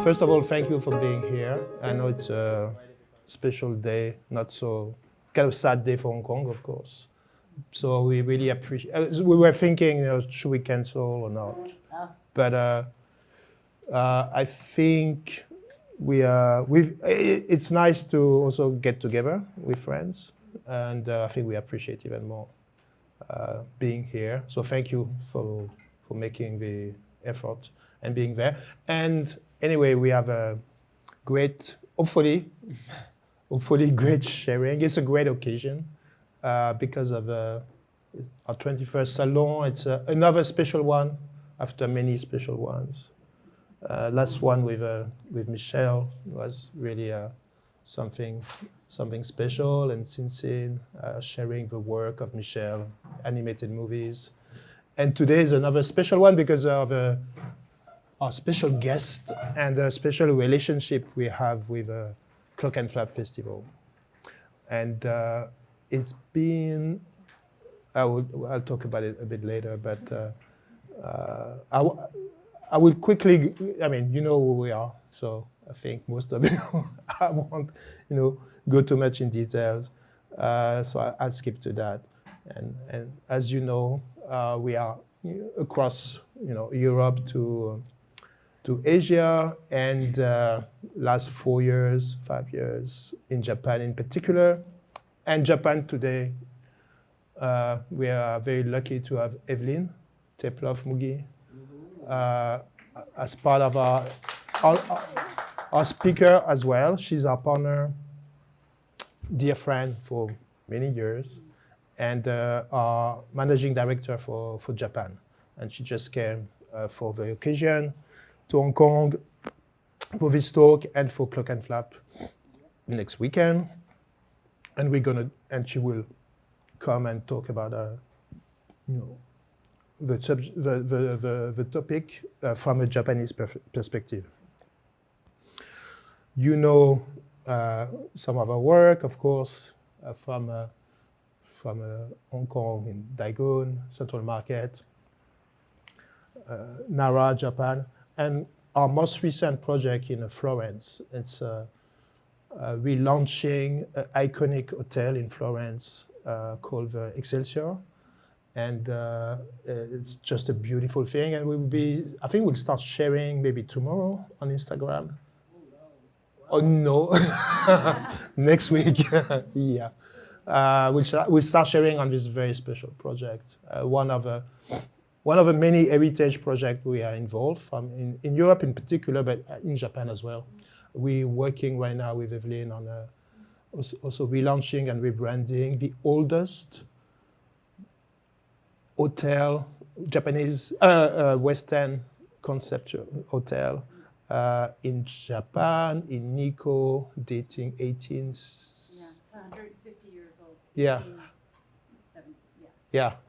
First of all, thank you for being here. I know it's a special day, not so kind of sad day for Hong Kong, of course. So we really appreciate. We were thinking, should we cancel or not? But I think it's nice to also get together with friends, and I think we appreciate even more being here. So thank you for making the effort and being there. And anyway, we have a great, hopefully great sharing. It's a great occasion because of our 21st Salon. It's another special one after many special ones. Last one with Michelle was really something special, and Sinsin sharing the work of Michelle, animated movies. And today is another special one because of our special guest and a special relationship we have with Clockenflap Festival. And it's been, I'll talk about it a bit later, but I will quickly, you know who we are, so I think most of you, I won't, go too much in details, so I'll skip to that. And as you know, we are across, Europe to Asia, and last 5 years in Japan in particular. And Japan today, we are very lucky to have Evelyn, Teploff-Mugii, as part of our speaker as well. She's our partner, dear friend for many years, and our managing director for Japan. And she just came for the occasion to Hong Kong for this talk and for Clockenflap next weekend. And she will come and talk about the topic from a Japanese perspective. Some of our work, of course, from Hong Kong in Daegun, Central Market, Nara, Japan, and our most recent project in Florence. It's relaunching an iconic hotel in Florence called the Excelsior. And it's just a beautiful thing. And I think we'll start sharing maybe tomorrow on Instagram. Oh no, next week, yeah. We'll start sharing on this very special project. One of the many heritage projects we are involved from in Europe in particular, but in Japan as well. We're working right now with Evelyn on also relaunching and rebranding the oldest hotel, Japanese Western concept hotel in Japan, in Nikko, dating 18. Yeah, it's 150 years old. Yeah.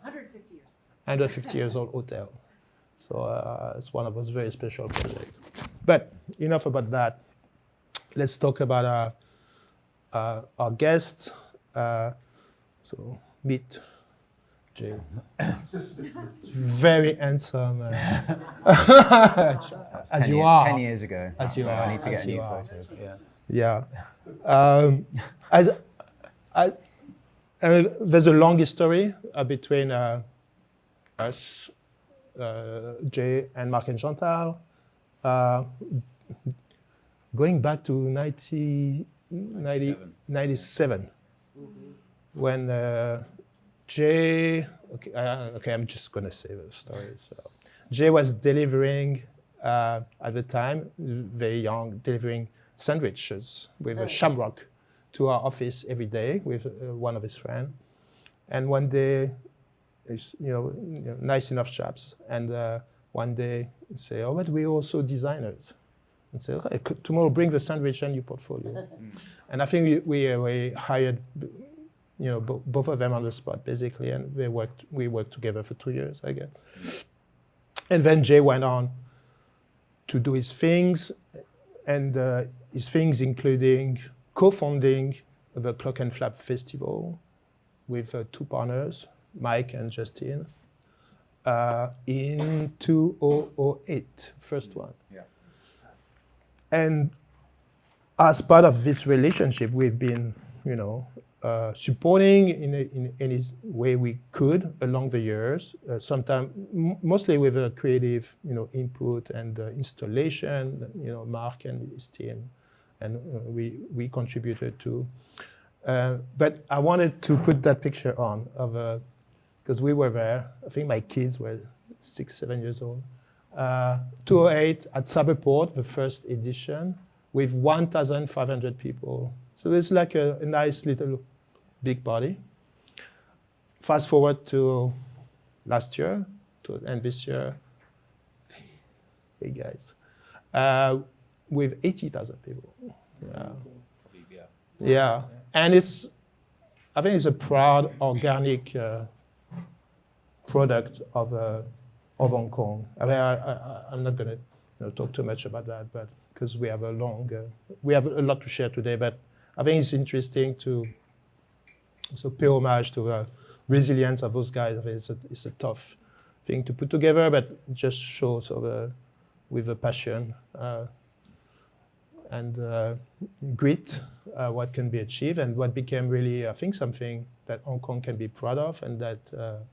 150 years. 150 years old hotel. So it's one of those very special projects. But enough about that. Let's talk about our guests. So meet Jay. Very handsome. As you are. 10 years ago. As you are. I need to get a new photo. Yeah. There's a long history between us, Jay and Marc and Chantal, going back to 1997, when Jay, I'm just gonna say the story. So Jay was delivering at the time, very young, delivering sandwiches with a shamrock to our office every day with one of his friends. And one day, it's nice enough chaps. And one day, say, oh, but we're also designers. And say, okay, tomorrow bring the sandwich and your portfolio. And I think we hired, both of them on the spot basically, and we worked together for 2 years, I guess. And then Jay went on to do his things, and his things including co-founding the Clockenflap Festival with 2 partners, Mike and Justin, in 2008, first one. Yeah. And as part of this relationship, we've been, supporting in any way we could along the years. Sometimes, mostly with a creative, input and installation. Marc and his team, and we contributed to. But I wanted to put that picture on of because we were there. I think my kids were 6, 7 years old. 208 at Cyberport, the first edition, with 1,500 people. So it's like a nice little big party. Fast forward to last year and this year, hey guys, with 80,000 people. Yeah, and I think it's a proud, organic product of Hong Kong. I mean, I'm not going to talk too much about that, but because we have a lot to share today. But I think it's interesting to also pay homage to the resilience of those guys. I mean, it's a tough thing to put together, but it just shows with a passion and grit what can be achieved, and what became really, I think, something that Hong Kong can be proud of, and that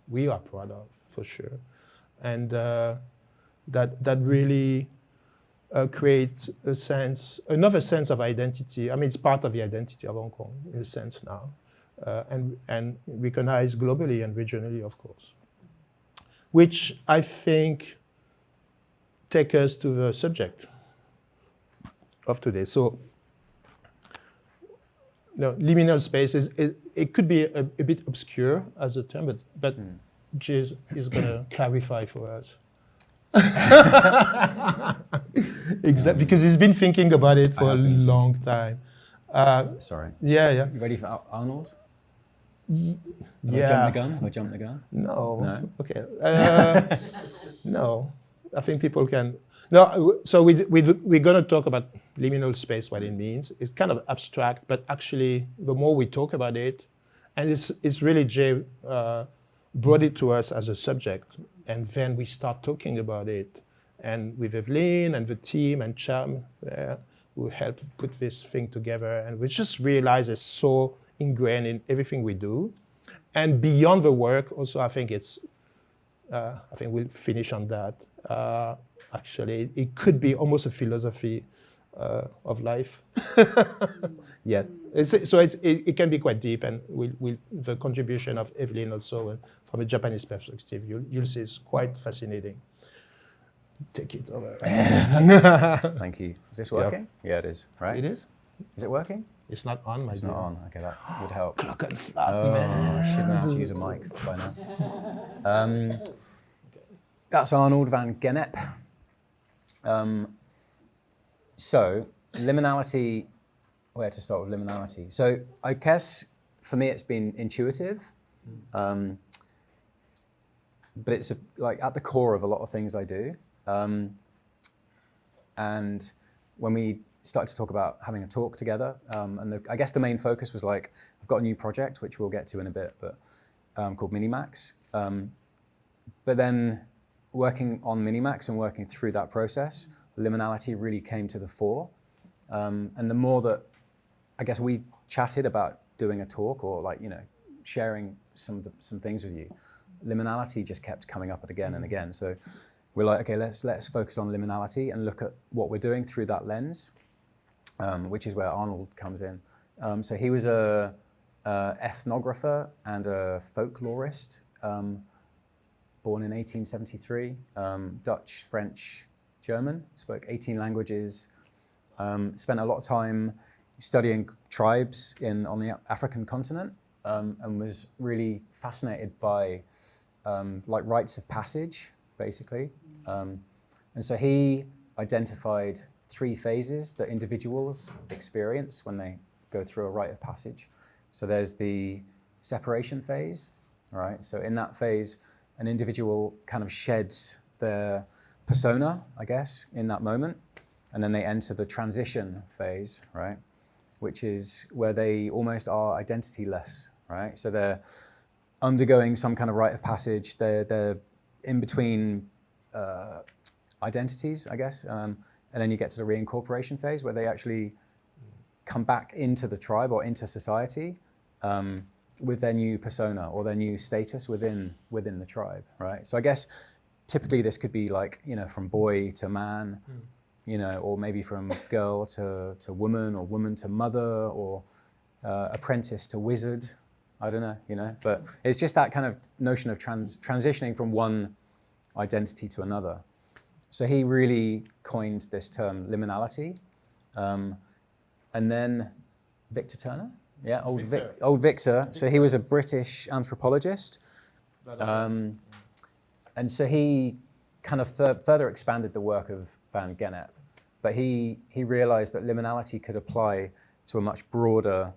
we are proud of for sure. And that really creates another sense of identity. I mean, it's part of the identity of Hong Kong in a sense now, and recognized globally and regionally, of course. Which I think take us to the subject of today. So, liminal space it could be a bit obscure as a term, but Jay is going to clarify for us. Exactly, because he's been thinking about it for a long time. Sorry. Yeah. You ready for Arnold? Yeah. Have I jumped the gun? No. Okay. No. I think people can. No. So we're going to talk about liminal space, what it means. It's kind of abstract, but actually, the more we talk about it, and it's really Jay brought it to us as a subject, and then we start talking about it, and with Evelyn and the team and Cham, who helped put this thing together, and we just realize it's so ingrained in everything we do, and beyond the work. Also, I think we'll finish on that. Actually, it could be almost a philosophy of life. Yeah. It can be quite deep, and the contribution of Evelyn also from a Japanese perspective, you'll see it's quite fascinating. Take it over. Thank you. Is this working? Yeah, it is. Right? It is? Is it working? It's not on, my It's not on. Okay, that would help. Clockenflap, Oh, man. I shouldn't have to use a mic by now. That's Arnold van Gennep. So, liminality, where to start with liminality? So, I guess for me it's been intuitive, but it's like at the core of a lot of things I do. And when we started to talk about having a talk together, and I guess the main focus was like, I've got a new project, which we'll get to in a bit, but called Minimax. But then working on Minimax and working through that process, liminality really came to the fore. And the more that, I guess, we chatted about doing a talk or sharing some things with you, liminality just kept coming up again and again. So we're like, okay, let's focus on liminality and look at what we're doing through that lens, which is where Arnold comes in. So he was a ethnographer and a folklorist, born in 1873, Dutch, French, German, spoke 18 languages, spent a lot of time studying tribes on the African continent, and was really fascinated by rites of passage, basically. And so he identified 3 phases that individuals experience when they go through a rite of passage. So there's the separation phase, right? So in that phase, an individual kind of sheds their persona, I guess, in that moment. And then they enter the transition phase, right? Which is where they almost are identityless, right? So they're undergoing some kind of rite of passage. They're in between identities, I guess, and then you get to the reincorporation phase where they actually come back into the tribe or into society with their new persona or their new status within the tribe, right? So I guess typically this could be like, you know, from boy to man, you know, or maybe from girl to woman, or woman to mother, or apprentice to wizard. I don't know, you know, but it's just that kind of notion of transitioning from one identity to another. So he really coined this term liminality. And then Victor Turner, yeah, old Victor. So he was a British anthropologist. And so he kind of further expanded the work of Van Gennep, but he realized that liminality could apply to a much broader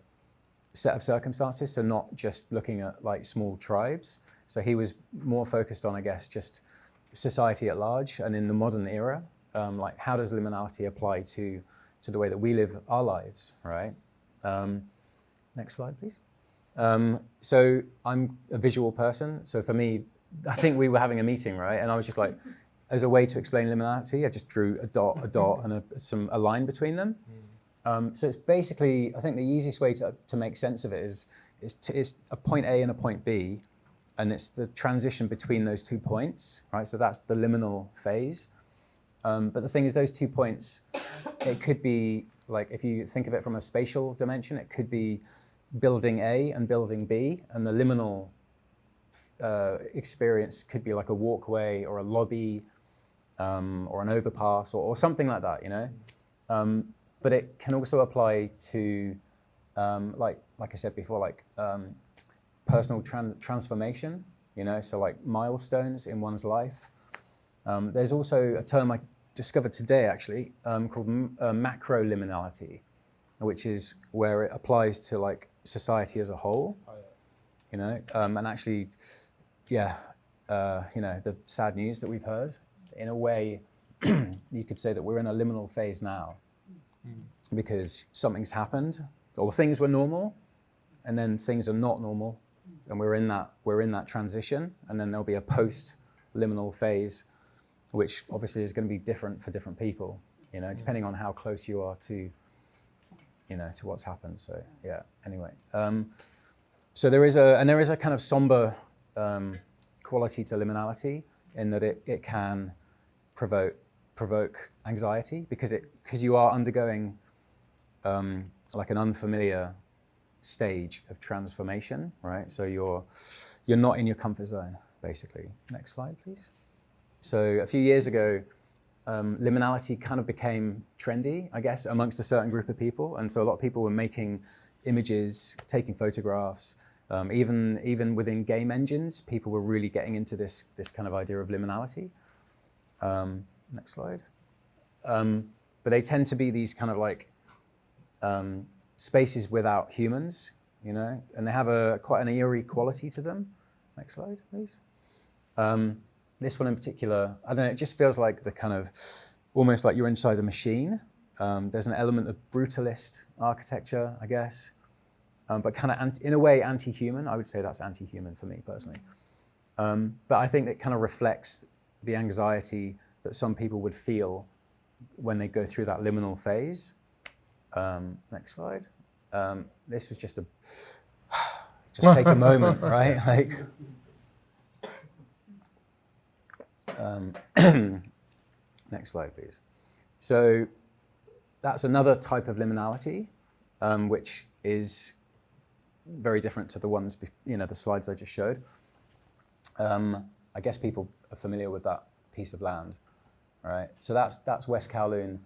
set of circumstances, so not just looking at like small tribes. So he was more focused on, I guess, just society at large, and in the modern era, like how does liminality apply to the way that we live our lives, right? Next slide, please. So I'm a visual person, so for me, I think we were having a meeting, right? And I was just like, as a way to explain liminality, I just drew a dot, and a line between them. So it's basically, I think the easiest way to make sense of it is a point A and a point B, and it's the transition between those 2 points, right? So that's the liminal phase. But the thing is, those 2 points, it could be like, if you think of it from a spatial dimension, it could be building A and building B, and the liminal experience could be like a walkway or a lobby or an overpass or something like that, you know? But it can also apply to, like I said before, like personal transformation, you know, so like milestones in one's life. There's also a term I discovered today, actually, called macro-liminality, which is where it applies to like society as a whole, you know, and actually, yeah, you know, the sad news that we've heard, in a way, you could say that we're in a liminal phase now, because something's happened, or things were normal, and then things are not normal, and we're in that transition, and then there'll be a post-liminal phase, which obviously is going to be different for different people, you know, depending on how close you are to, you know, to what's happened. So yeah. Anyway, so there is a kind of somber quality to liminality, in that it can provoke anxiety, because you are undergoing like an unfamiliar stage of transformation, right? So you're not in your comfort zone, basically. Next slide, please. So a few years ago, liminality kind of became trendy, I guess, amongst a certain group of people, and so a lot of people were making images, taking photographs. Even within game engines, people were really getting into this kind of idea of liminality. Next slide. But they tend to be these kind of like spaces without humans, you know, and they have quite an eerie quality to them. Next slide, please. This one in particular, I don't know, it just feels like the kind of, almost like you're inside a machine. There's an element of brutalist architecture, I guess, but kind of, in a way, anti-human. I would say that's anti-human for me, personally. But I think it kind of reflects the anxiety that some people would feel when they go through that liminal phase. Next slide. This was just take a moment, right? Like, next slide, please. So that's another type of liminality, which is very different to the ones, you know, the slides I just showed. I guess people are familiar with that piece of land, right? So that's West Kowloon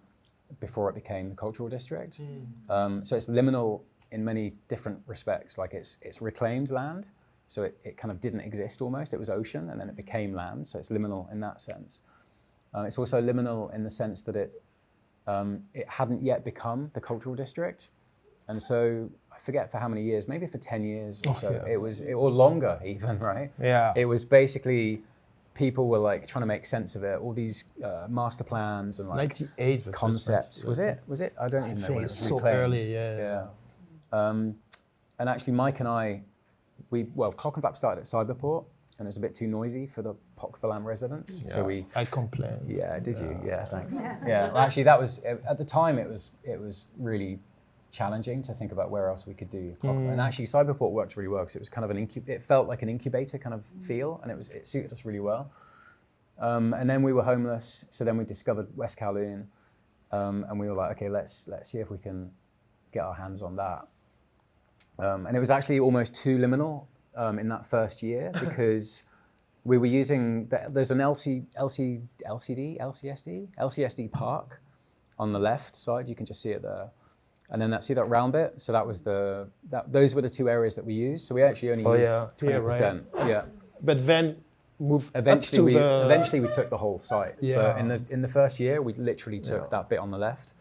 before it became the cultural district. So it's liminal in many different respects. Like it's reclaimed land, so it kind of didn't exist almost. It was ocean, and then it became land. So it's liminal in that sense. It's also liminal in the sense that it hadn't yet become the cultural district, and so I forget for how many years, maybe for 10 years or so. Yeah. Or longer even, right? Yeah. It was basically, people were like trying to make sense of it. All these master plans and like 98 concepts. Was it? I don't even know when it was so reclaimed. Early, yeah. And actually, Mike and I, Clockenflap started at Cyberport, and it was a bit too noisy for the Hofmann residents. So I complained. Yeah, did you? Yeah, thanks. Yeah, well, actually, that was at the time. It was really challenging to think about where else we could do Clockenflap. And actually, Cyberport worked really well because it was kind of it felt like an incubator kind of feel, and it suited us really well. And then we were homeless, so then we discovered West Kowloon, and we were like, okay, let's see if we can get our hands on that. And it was actually almost too liminal in that first year because we were using, there's an LCSD park on the left side, you can just see it there. And then see that round bit? So that was those were the two areas that we used. So we actually only used 20%. Here, right? Yeah. But then moved eventually we took the whole site. Yeah. But in the first year, we literally took that bit on the left.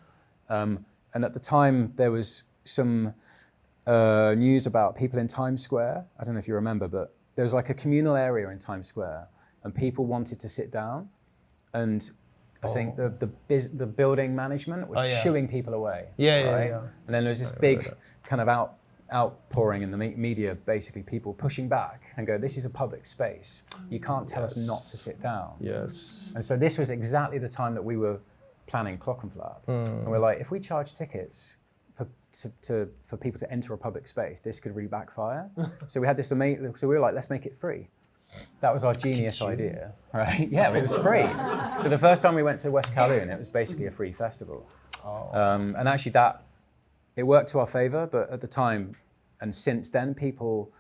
And at the time, there was some news about people in Times Square. I don't know if you remember, but there was like a communal area in Times Square, and people wanted to sit down, and I think the building management was shooing people away. Yeah. And then there was this big kind of outpouring in the media, basically people pushing back and go, this is a public space. You can't tell us not to sit down. Yes. And so this was exactly the time that we were planning Clockenflap. And we're like, if we charge tickets for people to enter a public space, this could really backfire. So we had this amazing, so we were like, let's make it free. That was our genius idea, right? Yeah, it was free. So the first time we went to West Kowloon, it was basically a free festival. And actually it worked to our favor, but at the time, and since then, people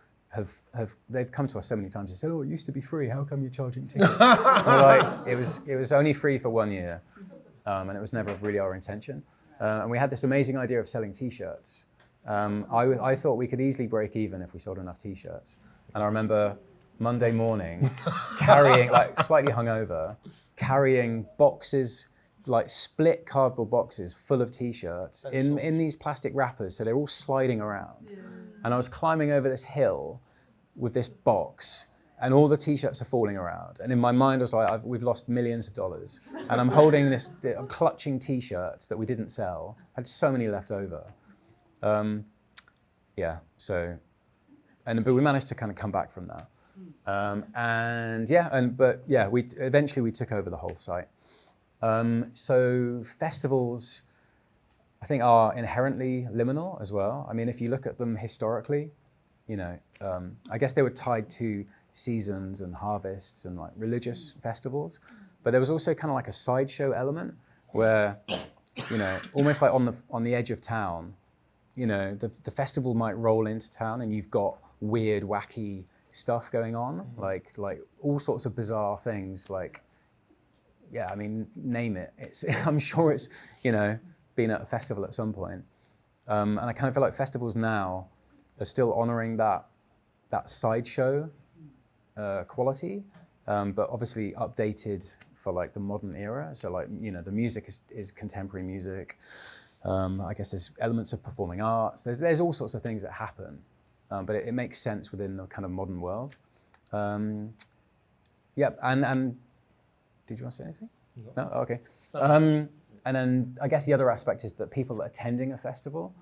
they've come to us so many times and said, oh, it used to be free, how come you're charging tickets? And we're like, it was only free for 1 year, and it was never really our intention. And we had this amazing idea of selling t-shirts. I thought we could easily break even if we sold enough t-shirts. And I remember Monday morning, carrying, like slightly hungover, carrying boxes, like split cardboard boxes full of t-shirts in these plastic wrappers, so they're all sliding around. And I was climbing over this hill with this box, and all the t-shirts are falling around. And in my mind, I was like, we've lost millions of dollars. And I'm holding this, I'm clutching t-shirts that we didn't sell. I had so many left over. But we managed to kind of come back from that. We eventually took over the whole site. So festivals, I think, are inherently liminal as well. I mean, if you look at them historically, I guess they were tied to seasons and harvests and like religious festivals, but there was also kind of like a sideshow element where, almost like on the edge of town, the festival might roll into town and you've got weird, wacky stuff going on, like all sorts of bizarre things, like, yeah, I mean, name it. I'm sure it's, been at a festival at some point. And I kind of feel like festivals now are still honoring that sideshow quality, but obviously updated for like the modern era. So like, the music is contemporary music. I guess there's elements of performing arts. There's all sorts of things that happen, but it makes sense within the kind of modern world. And did you want to say anything? No? Oh, okay. And then I guess the other aspect is that people attending a festival,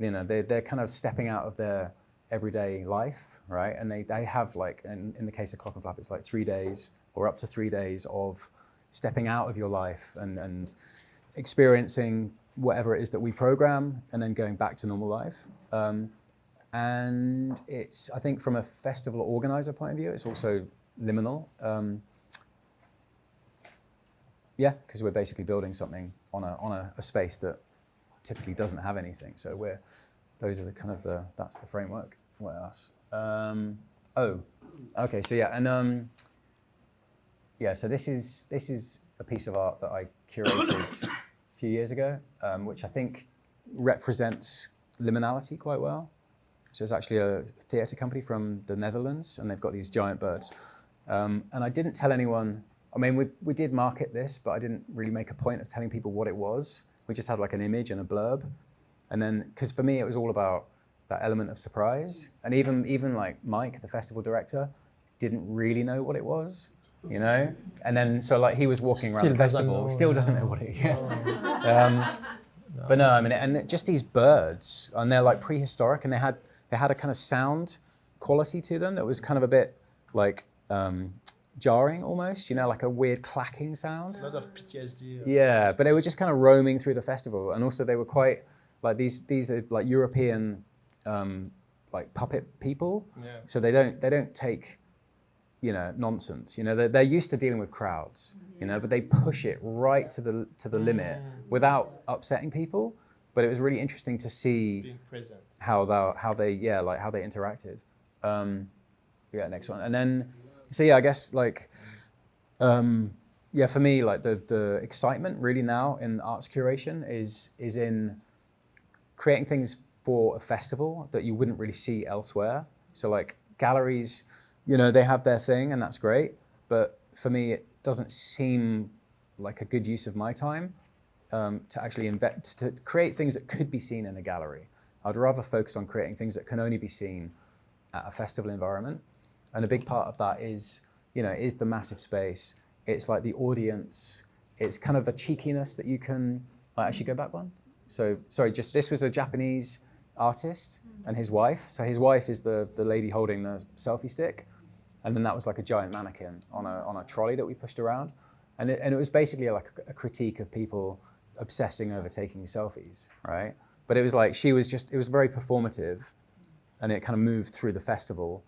they're kind of stepping out of their everyday life, right? And they have like, in the case of Clockenflap, it's like 3 days or up to 3 days of stepping out of your life and experiencing whatever it is that we program and then going back to normal life. And it's, I think from a festival organizer point of view, it's also liminal. Because we're basically building something on a space that typically doesn't have anything. So those are the kind of that's the framework. What else? Okay. So yeah, and so this is a piece of art that I curated a few years ago, which I think represents liminality quite well. So it's actually a theatre company from the Netherlands, and they've got these giant birds. And I didn't tell anyone. I mean, we did market this, but I didn't really make a point of telling people what it was. We just had like an image and a blurb. And then, because for me, it was all about that element of surprise. And even like Mike, the festival director, didn't really know what it was, And then, so like he was walking around the festival, still doesn't know what it is. But no, I mean, and just these birds, and they're like prehistoric, and they had a kind of sound quality to them that was kind of a bit like jarring almost, like a weird clacking sound. A lot of PTSD. Yeah, but they were just kind of roaming through the festival, and also they were quite like these are like European like puppet people, Yeah. so they don't take nonsense. They're used to dealing with crowds, but they push it right to the limit without upsetting people. But it was really interesting to see Being present. how they interacted. Next one, and then I guess like. For me, like the excitement really now in arts curation is in creating things for a festival that you wouldn't really see elsewhere. So like galleries, they have their thing and that's great, but for me it doesn't seem like a good use of my time to actually to create things that could be seen in a gallery. I'd rather focus on creating things that can only be seen at a festival environment, and a big part of that is the massive space. It's like the audience. It's kind of a cheekiness that you can actually go back one. So sorry, this was a Japanese artist and his wife. So his wife is the lady holding the selfie stick, and then that was like a giant mannequin on a trolley that we pushed around, and it was basically like a critique of people obsessing over taking selfies, right? But it was like it was very performative, and it kind of moved through the festival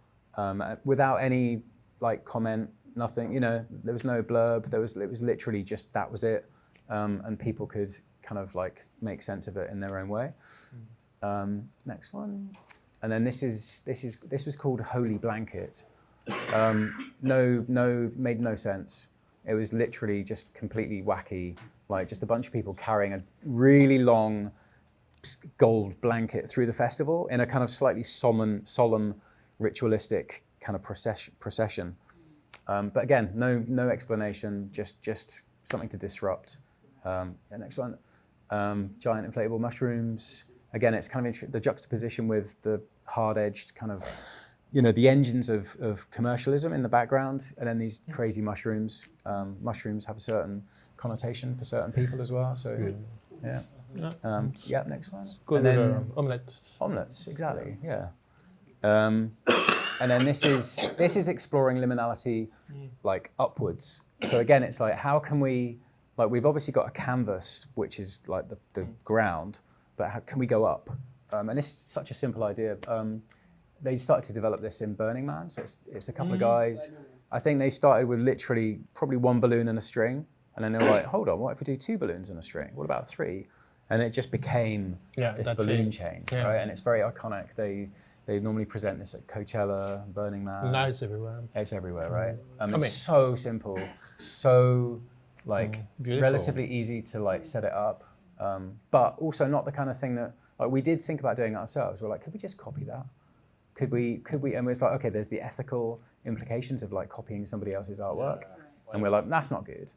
without any like comment. Nothing, there was no blurb. It was literally just that was it, and people could kind of like make sense of it in their own way. Next one, and then this was called Holy Blanket. Made no sense. It was literally just completely wacky, like just a bunch of people carrying a really long gold blanket through the festival in a kind of slightly solemn, ritualistic kind of procession. But again, no explanation, just something to disrupt. Next one, giant inflatable mushrooms. Again, it's kind of the juxtaposition with the hard-edged kind of, the engines of commercialism in the background, and then these crazy mushrooms. Mushrooms have a certain connotation for certain people as well. So, yeah. Next one. Good. And then Omelette. Omelets, exactly. Yeah. And then this is exploring liminality like upwards. So again, it's like, how can we, like we've obviously got a canvas, which is like the ground, but how can we go up? And this is such a simple idea. They started to develop this in Burning Man. So it's a couple of guys. I think they started with literally probably one balloon and a string. And then they were like, hold on, what if we do 2 balloons and a string? What about 3? And it just became this balloon chain, right? And it's very iconic. They normally present this at Coachella, Burning Man. Now it's everywhere. It's everywhere, right? It's so simple, so like relatively easy to like set it up, but also not the kind of thing that like we did think about doing it ourselves. We're like, could we just copy that? Could we? And it's like, okay, there's the ethical implications of like copying somebody else's artwork, and we're like, that's not good.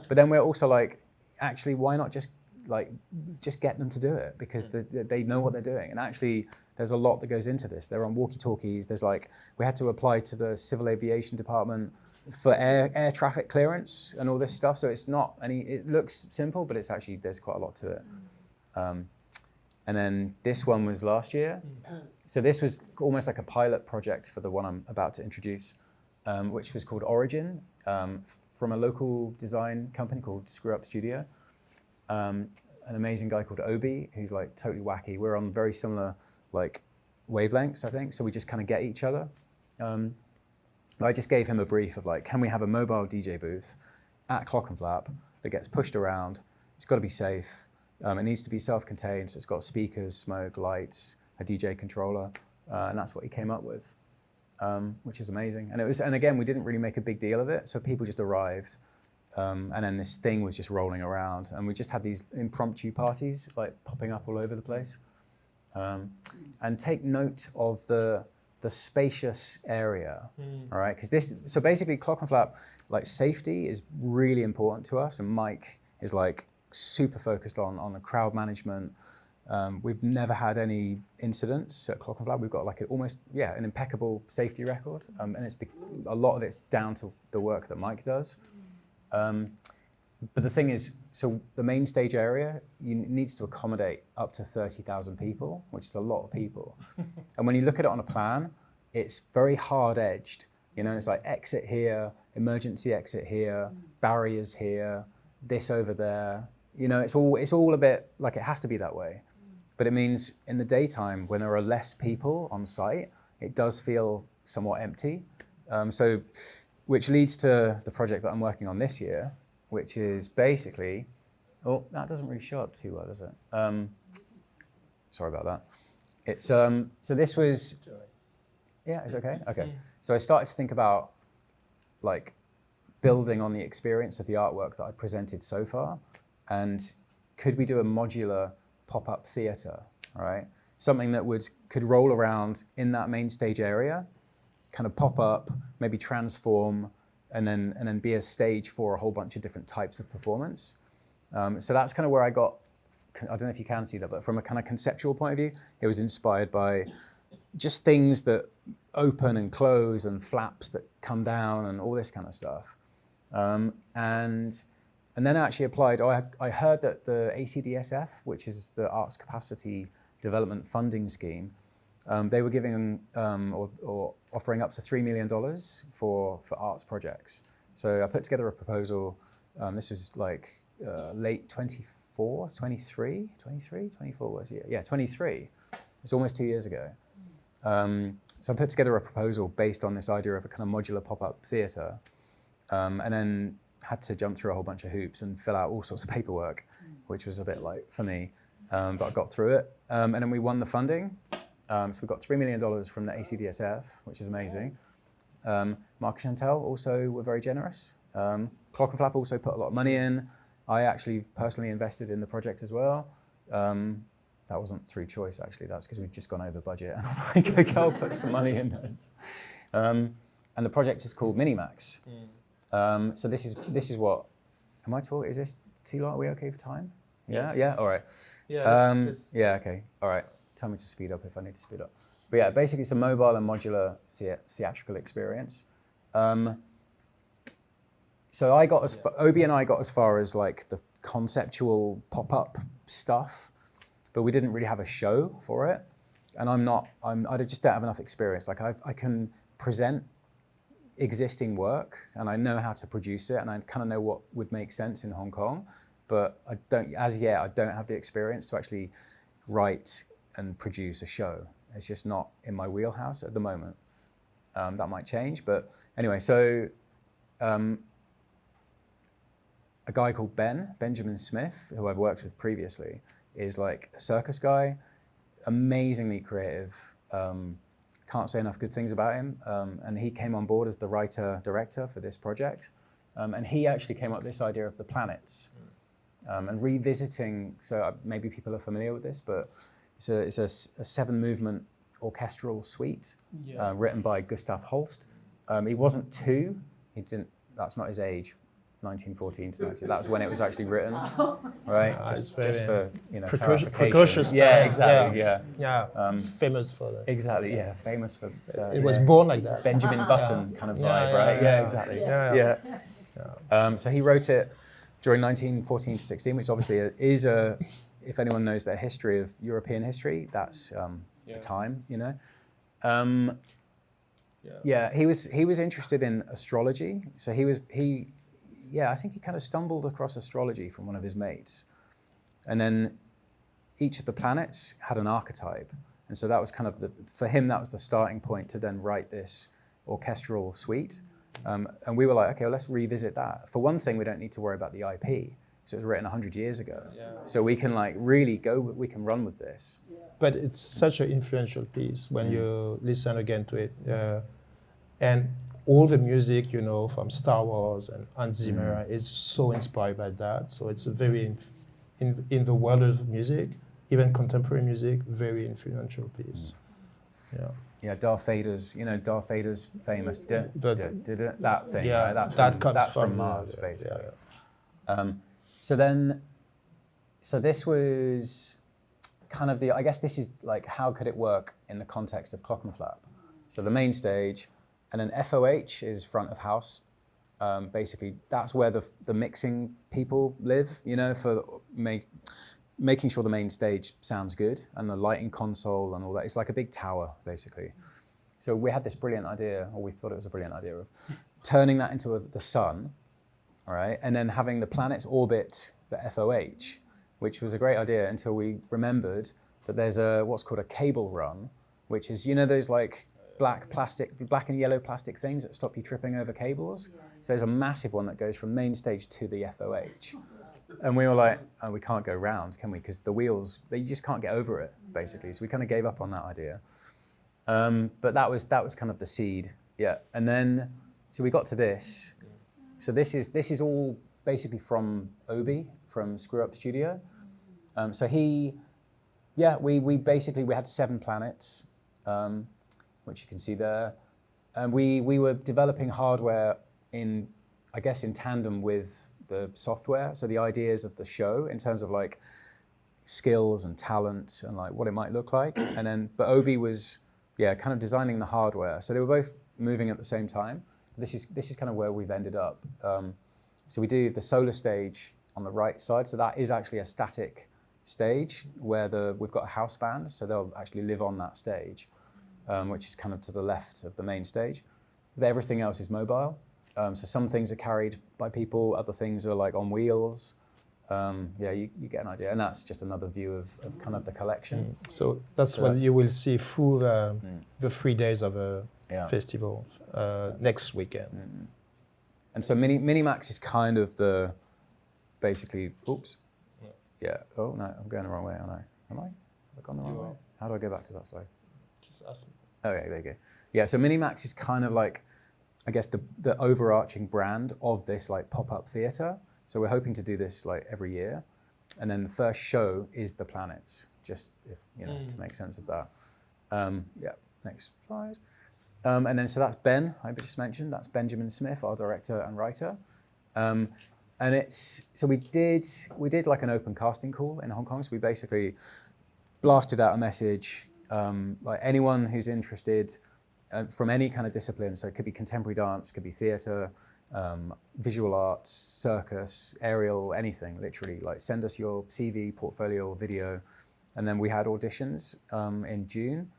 But then we're also like, actually, why not just get them to do it, because they know what they're doing. And actually, there's a lot that goes into this. They're on walkie-talkies. There's like, we had to apply to the Civil Aviation Department for air traffic clearance and all this stuff. So it's not it looks simple, but it's actually, there's quite a lot to it. And then this one was last year. So this was almost like a pilot project for the one I'm about to introduce, which was called Origin, from a local design company called Screw Up Studio. An amazing guy called Obi, who's like totally wacky. We're on very similar like wavelengths, I think, so we just kind of get each other. I just gave him a brief of like, can we have a mobile DJ booth at Clockenflap that gets pushed around? It's got to be safe. It needs to be self-contained, so it's got speakers, smoke, lights, a DJ controller, and that's what he came up with, which is amazing. And again, we didn't really make a big deal of it, so people just arrived. And then this thing was just rolling around, and we just had these impromptu parties like popping up all over the place. And take note of the spacious area, all right? Because so basically Clockenflap, like safety is really important to us, and Mike is like super focused on the crowd management. We've never had any incidents at Clockenflap. We've got like an impeccable safety record, and a lot of it's down to the work that Mike does. But the thing is, so the main stage area needs to accommodate up to 30,000 people, which is a lot of people. And when you look at it on a plan, it's very hard-edged. You know, it's like exit here, emergency exit here, barriers here, this over there. You know, it's all a bit like it has to be that way. But it means in the daytime, when there are less people on site, it does feel somewhat empty. So, which leads to the project that I'm working on this year, which is basically, oh, that doesn't really show up too well, does it? Sorry about that. It's so this was, yeah, it's okay. Okay. So I started to think about like building on the experience of the artwork that I presented so far, and could we do a modular pop-up theatre, right? Something that could roll around in that main stage area, kind of pop up, maybe transform, and then be a stage for a whole bunch of different types of performance. So that's kind of where I got, I don't know if you can see that, but from a kind of conceptual point of view, it was inspired by just things that open and close and flaps that come down and all this kind of stuff. And then I actually applied, I heard that the ACDSF, which is the Arts Capacity Development Funding Scheme, they were giving or offering up to $3 million for arts projects. So I put together a proposal, this was like late 24 was it? Yeah, 23. It's almost 2 years ago. So I put together a proposal based on this idea of a kind of modular pop-up theatre, and then had to jump through a whole bunch of hoops and fill out all sorts of paperwork, which was a bit like for me, but I got through it. And then we won the funding. So we got $3 million from the ACDSF, which is amazing. Marc and Chantal also were very generous. Clockenflap also put a lot of money in. I actually personally invested in the project as well. That wasn't through choice, actually. That's because we'd just gone over budget. And I'm like, okay, I'll put some money in. And the project is called Minimax. So this is what, am I talking? Is this too long? Are we okay for time? Yeah, Yes. Yeah, all right. Yeah, Yeah, okay, all right. Tell me to speed up if I need to speed up. But yeah, basically it's a mobile and modular theatrical experience. So I got Obi and I got as far as like the conceptual pop-up stuff, but we didn't really have a show for it. And I just don't have enough experience. Like I can present existing work and I know how to produce it and I kind of know what would make sense in Hong Kong, but I don't have the experience to actually write and produce a show. It's just not in my wheelhouse at the moment. That might change, but anyway, so a guy called Benjamin Smith, who I've worked with previously, is like a circus guy, amazingly creative. Can't say enough good things about him. And he came on board as the writer-director for this project. And he actually came up with this idea of the planets. And revisiting, so maybe people are familiar with this, but it's a 7-movement orchestral suite written by Gustav Holst. He wasn't 2, that's not his age. 1914 to 19. That's when it was actually written, right? Just for clarification. Precocious. Yeah, exactly. Famous for that. Exactly. Yeah, famous for. It was born like that. Benjamin Button kind of vibe, right? Yeah, exactly. Yeah. So he wrote it during 1914 to 16, which obviously is if anyone knows their history of European history, that's the time, you know. He was interested in astrology, so I think he kind of stumbled across astrology from one of his mates. And then each of the planets had an archetype. And so that was kind of for him, that was the starting point to then write this orchestral suite. And we were like, okay, well, let's revisit that. For one thing, we don't need to worry about the IP. So it was written 100 years ago. So we can like really we can run with this. But it's such an influential piece when you listen again to it. And all the music, you know, from Star Wars and Hans Zimmer is so inspired by that. So it's a very, in the world of music, even contemporary music, very influential piece. Yeah, Darth Vader's famous that thing. Yeah, right? That's from from Mars, basically. So this was kind of I guess this is like, how could it work in the context of Clockenflap? So the main stage, and then FOH is front of house. Basically, that's where the mixing people live, you know, for making sure the main stage sounds good, and the lighting console and all that. It's like a big tower, basically. So we had this brilliant idea, or we thought it was a brilliant idea, of turning that into the sun, all right, and then having the planets orbit the FOH, which was a great idea until we remembered that there's what's called a cable run, which is, you know, those like black and yellow plastic things that stop you tripping over cables. So there's a massive one that goes from main stage to the FOH. And we were like, oh, we can't go round, can we? Because the wheels, you just can't get over it, basically. So we kind of gave up on that idea. But that was kind of the seed, yeah. And then, so we got to this. So this is all basically from Obi, from Screw Up Studio. So we had 7 planets, which you can see there. And we were developing hardware in tandem with the software. So the ideas of the show in terms of like skills and talent and like what it might look like. And then, but Obi was, kind of designing the hardware. So they were both moving at the same time. This is kind of where we've ended up. So we do the solar stage on the right side. So that is actually a static stage where we've got a house band. So they'll actually live on that stage, which is kind of to the left of the main stage. But everything else is mobile. So some things are carried by people, other things are like on wheels. You get an idea. And that's just another view of kind of the collection. So that's what you will see through the 3 days of a festival next weekend. And so Minimax is kind of the, basically, oops. Yeah, oh no, I'm going the wrong way, aren't I? Am I? Have I gone the wrong way? How do I go back to that slide? Just ask me. Okay, there you go. Yeah, so Minimax is kind of like, I guess the overarching brand of this like pop-up theater. So we're hoping to do this like every year. And then the first show is the planets, just if, to make sense of that. Next slide. And then, so that's Ben, I just mentioned, that's Benjamin Smith, our director and writer. And so we did like an open casting call in Hong Kong. So we basically blasted out a message, like anyone who's interested from any kind of discipline. So it could be contemporary dance, could be theater, visual arts, circus, aerial, anything, literally. Like send us your CV, portfolio, or video. And then we had auditions in June,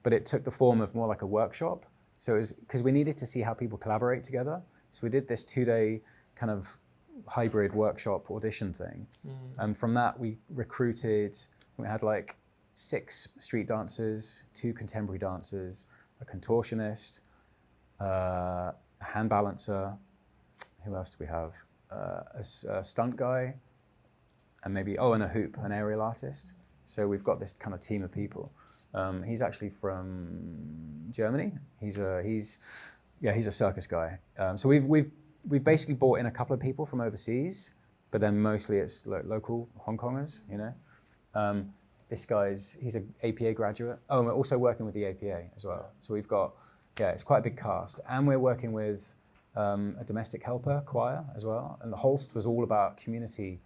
but it took the form of more like a workshop. So it was because we needed to see how people collaborate together. So we did this 2-day kind of hybrid workshop audition thing. And from that, we had like 6 street dancers, 2 contemporary dancers, a contortionist, a hand balancer. Who else do we have? A stunt guy, and and a hoop, an aerial artist. So we've got this kind of team of people. He's actually from Germany. He's a circus guy. So we've basically brought in a couple of people from overseas, but then mostly it's local Hong Kongers, This he's an APA graduate. Oh, and we're also working with the APA as well. So we've got, it's quite a big cast. And we're working with a domestic helper choir as well. And the Holst was all about community,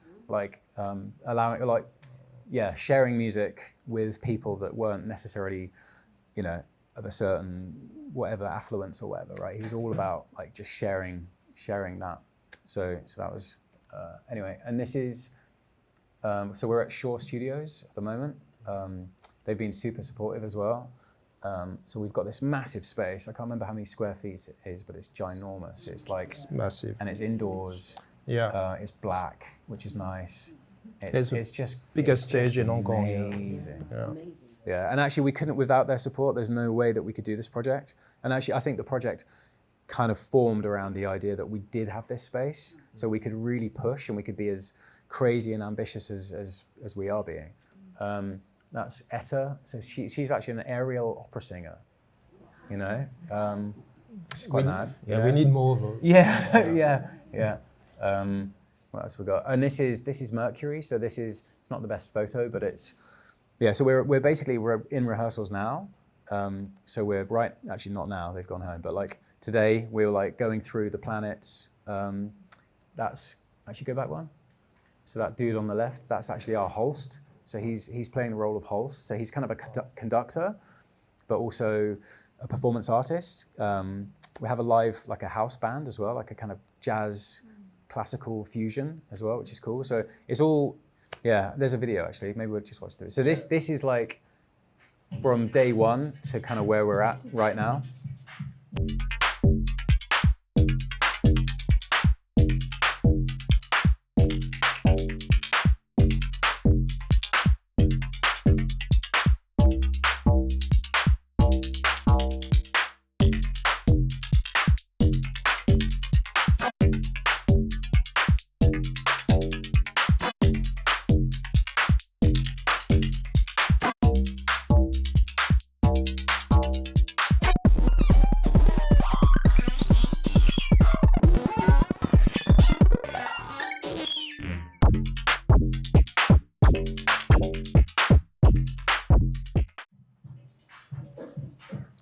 sharing music with people that weren't necessarily, of a certain whatever affluence or whatever, right? He was all about like just sharing that. So that was, anyway, and this is, so we're at Shaw Studios at the moment. They've been super supportive as well. So we've got this massive space. I can't remember how many square feet it is, but it's ginormous. It's massive. And it's indoors. Yeah. It's black, which is nice. It's just biggest stage in Hong Kong. Amazing. Yeah. Yeah, and actually we couldn't, without their support, there's no way that we could do this project. And actually I think the project kind of formed around the idea that we did have this space, so we could really push and we could be as crazy and ambitious as we are being. That's Etta, so she's actually an aerial opera singer, She's quite mad. Yeah, we need more of those. Yeah. What else we got? And this is Mercury, so it's not the best photo, but it's, so we're basically in rehearsals now. So we're actually not now, they've gone home, but like today we were like going through the planets. That's, actually go back one. So that dude on the left, that's actually our Holst. So he's playing the role of Holst. So he's kind of a conductor, but also a performance artist. We have a live, like a house band as well, like a kind of jazz classical fusion as well, which is cool. So it's all, there's a video actually. Maybe we'll just watch through. So this is like from day one to kind of where we're at right now.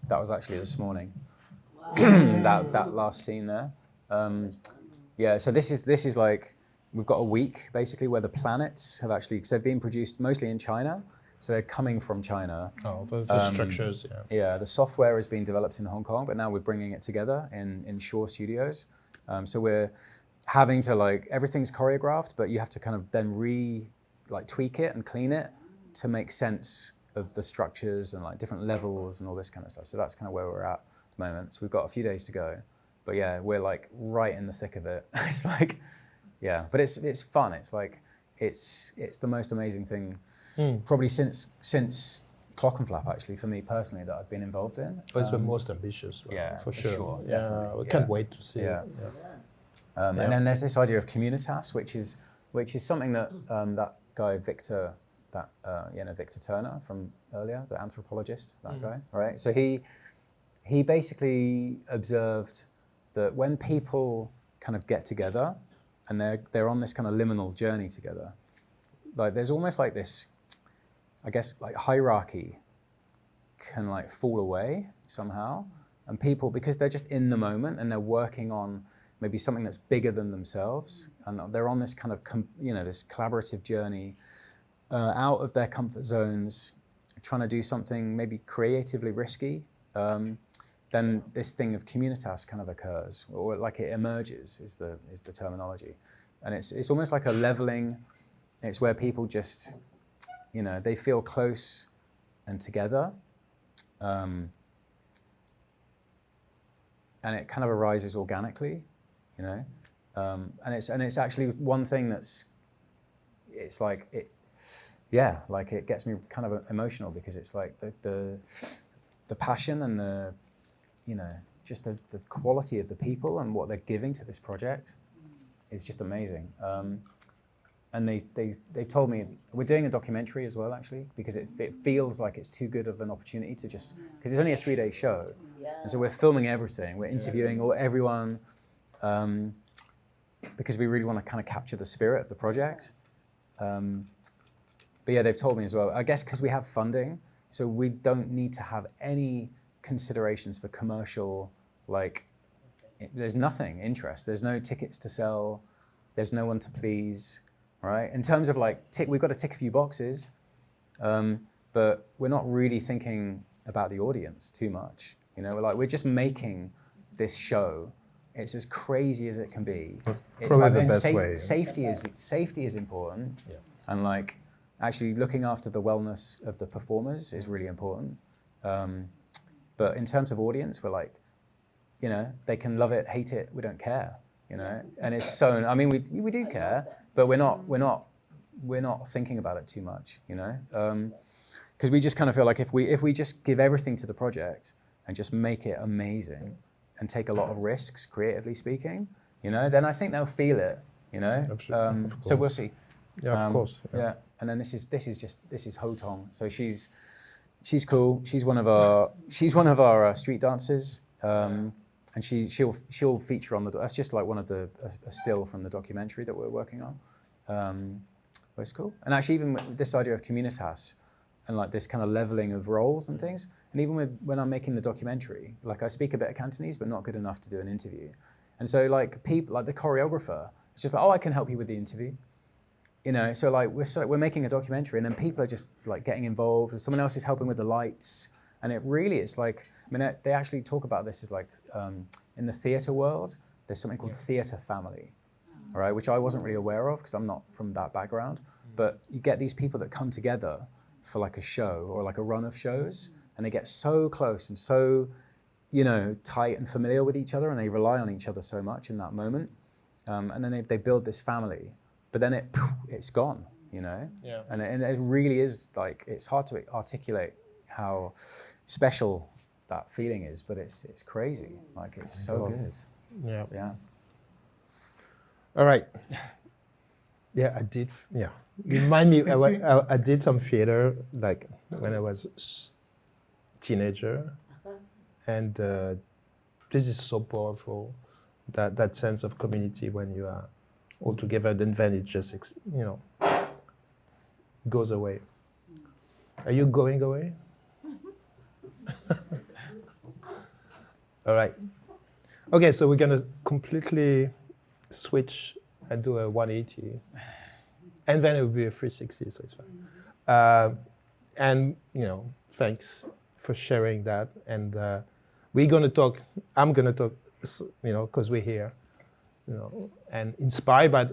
That was actually this morning. that last scene there. Yeah, so this is like, we've got a week basically where the planets have actually, so they've been produced mostly in China, so they're coming from China. Oh, the structures, yeah. Yeah, the software is being developed in Hong Kong, but now we're bringing it together in Shaw Studios. So we're having to like, everything's choreographed, but you have to kind of then tweak it and clean it to make sense of the structures and like different levels and all this kind of stuff. So that's kind of where we're at the moment. So we've got a few days to go, but yeah, we're like right in the thick of it. It's like, yeah, but it's fun. It's like, it's the most amazing thing probably since Clockenflap actually, for me personally, that I've been involved in. Oh, it's the most ambitious one, yeah, for sure. Yeah, definitely. we can't wait to see Yeah. it. Yeah. And then there's this idea of communitas, which is something that that guy Victor, Victor Turner from earlier, the anthropologist, that guy, right? So he basically observed that when people kind of get together and they're on this kind of liminal journey together, like there's almost like this, I guess, like hierarchy can like fall away somehow, and people, because they're just in the moment and they're working on maybe something that's bigger than themselves, and they're on this kind of this collaborative journey out of their comfort zones, trying to do something maybe creatively risky, then this thing of communitas kind of occurs, or like it emerges is the terminology, and it's almost like a leveling. It's where people just, they feel close and together, and it kind of arises organically, and it's actually one thing that's, it's like it. Yeah, like it gets me kind of emotional because it's like the passion and the, just the quality of the people and what they're giving to this project is just amazing. And they told me, we're doing a documentary as well actually, because it feels like it's too good of an opportunity to just, because it's only a 3-day show. And so we're filming everything, we're interviewing everyone, because we really want to kind of capture the spirit of the project. But yeah, they've told me as well, I guess because we have funding, so we don't need to have any considerations for commercial, there's nothing interest, there's no tickets to sell, there's no one to please, right? In terms of we've got to tick a few boxes, but we're not really thinking about the audience too much. We're just making this show. It's as crazy as it can be. It's probably the best way. Safety is important, and actually looking after the wellness of the performers is really important. But in terms of audience, we're they can love it, hate it, we don't care, And it's so, I mean, we do care, but we're not thinking about it too much, because we just kind of feel like if we just give everything to the project and just make it amazing and take a lot of risks, creatively speaking, then I think they'll feel it, So we'll see. Yeah, of course. Yeah, and then this is Ho Tong. So she's cool. She's one of our street dancers, and she'll feature on the. That's just like one of a still from the documentary that we're working on. But it's cool. And actually, even with this idea of communitas and like this kind of leveling of roles and things, and even when I'm making the documentary, I speak a bit of Cantonese, but not good enough to do an interview. And so people, the choreographer, it's just I can help you with the interview. So we're making a documentary, and then people are just getting involved, and someone else is helping with the lights, and it really is they actually talk about this as in the theatre world, there's something called theatre family, all right, which I wasn't really aware of because I'm not from that background, but you get these people that come together for like a show or like a run of shows, and they get so close and so, you know, tight and familiar with each other, and they rely on each other so much in that moment, and then they build this family, but then it's gone, you know. Yeah. And it really is like, it's hard to articulate how special that feeling is, but it's crazy. Like, it's so good. Yeah. Yeah. All right. Yeah, I did. Yeah, remind me. I did some theater like when I was teenager, and this is so powerful. That sense of community when you are all together, then it just goes away. Are you going away? All right. Okay, so we're gonna completely switch and do a 180, and then it will be a 360, so it's fine. And thanks for sharing that. And we're gonna talk. I'm gonna talk, because we're here, and inspired by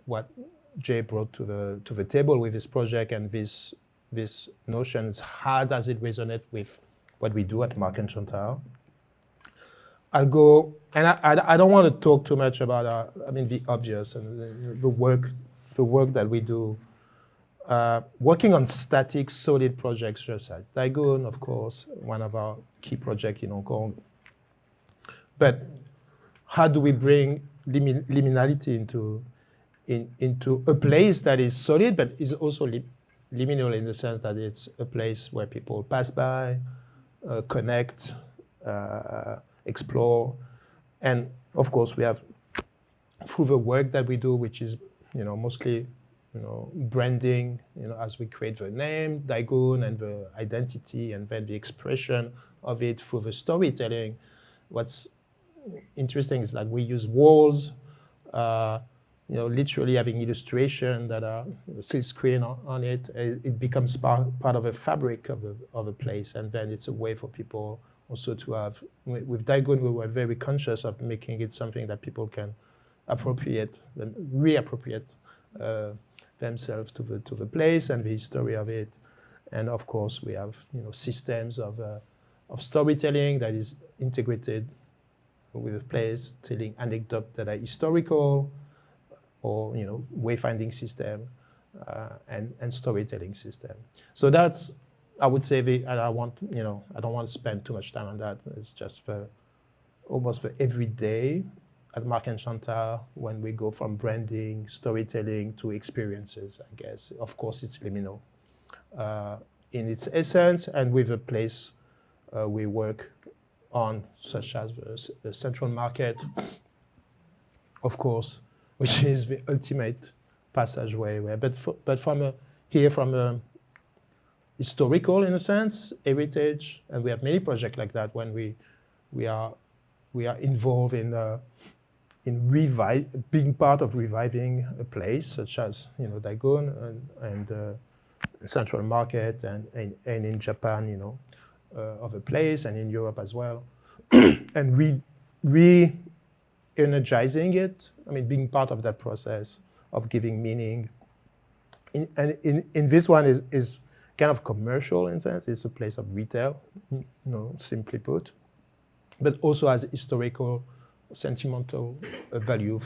what Jay brought to the table with his project and these notions. How does it resonate with what we do at Marc and Chantal? I'll go, and I don't want to talk too much about the obvious and the work that we do. Working on static, solid projects, just like Dagon, of course, one of our key projects in Hong Kong. But how do we bring liminality into a place that is solid, but is also liminal in the sense that it's a place where people pass by, connect, explore, and of course we have, through the work that we do, which is mostly branding, as we create the name Dagon and the identity, and then the expression of it through the storytelling. What's interesting is like we use walls, literally having illustration that are silk screen on it. It becomes part of a fabric of a place, and then it's a way for people also to have. With Dagon, we were very conscious of making it something that people can reappropriate themselves to the place and the history of it. And of course, we have systems of storytelling that is integrated with the place, telling anecdotes that are historical, or wayfinding system, and storytelling system. So that's, I would say, and I don't want to spend too much time on that. It's just almost for every day at Marc and Chantal, when we go from branding, storytelling to experiences, I guess. Of course, it's liminal in its essence, and with a place we work on, such as the central market, of course, which is the ultimate passageway. But from a historical, in a sense, heritage, and we have many projects like that when we are involved in being part of reviving a place, such as Dagon and Central Market, and in Japan, of a place, and in Europe as well, and re-energizing it. Being part of that process of giving meaning. In this one is kind of commercial in a sense. It's a place of retail, simply put, but also has historical, sentimental value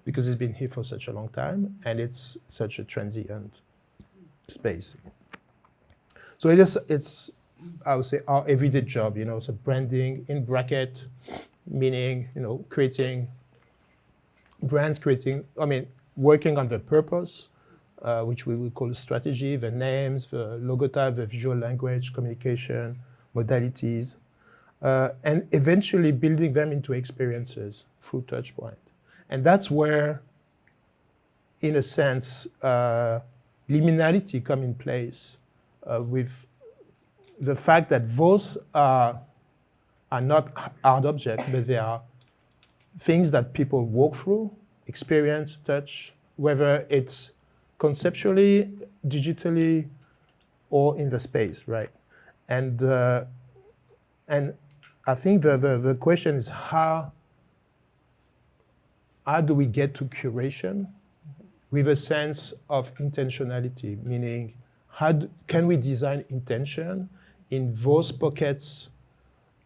because it's been here for such a long time, and it's such a transient space. So it's I would say our everyday job, so branding in bracket, meaning, creating brands, working on the purpose, which we would call strategy, the names, the logotype, the visual language, communication, modalities, and eventually building them into experiences through touch point. And that's where, in a sense, liminality come in place, with the fact that those are not hard objects, but they are things that people walk through, experience, touch, whether it's conceptually, digitally, or in the space, right? And I think the question is how do we get to curation with a sense of intentionality, meaning can we design intention in those pockets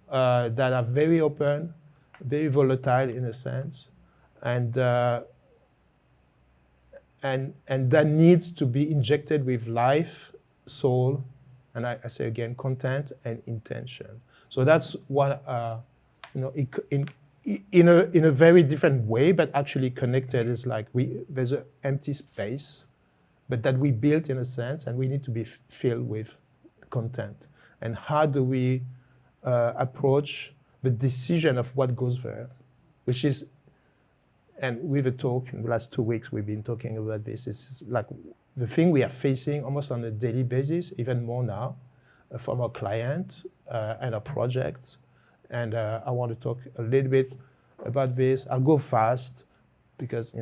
that are very open, very volatile in a sense, and that needs to be injected with life, soul, and I say again, content and intention. So that's what in a very different way, but actually connected. Is like there's an empty space, but that we built in a sense, and we need to be filled with content. And how do we approach the decision of what goes there, which is, and with a talk in the last 2 weeks, we've been talking about this. It's like the thing we are facing almost on a daily basis, even more now, from our client and our projects. And I want to talk a little bit about this. I'll go fast because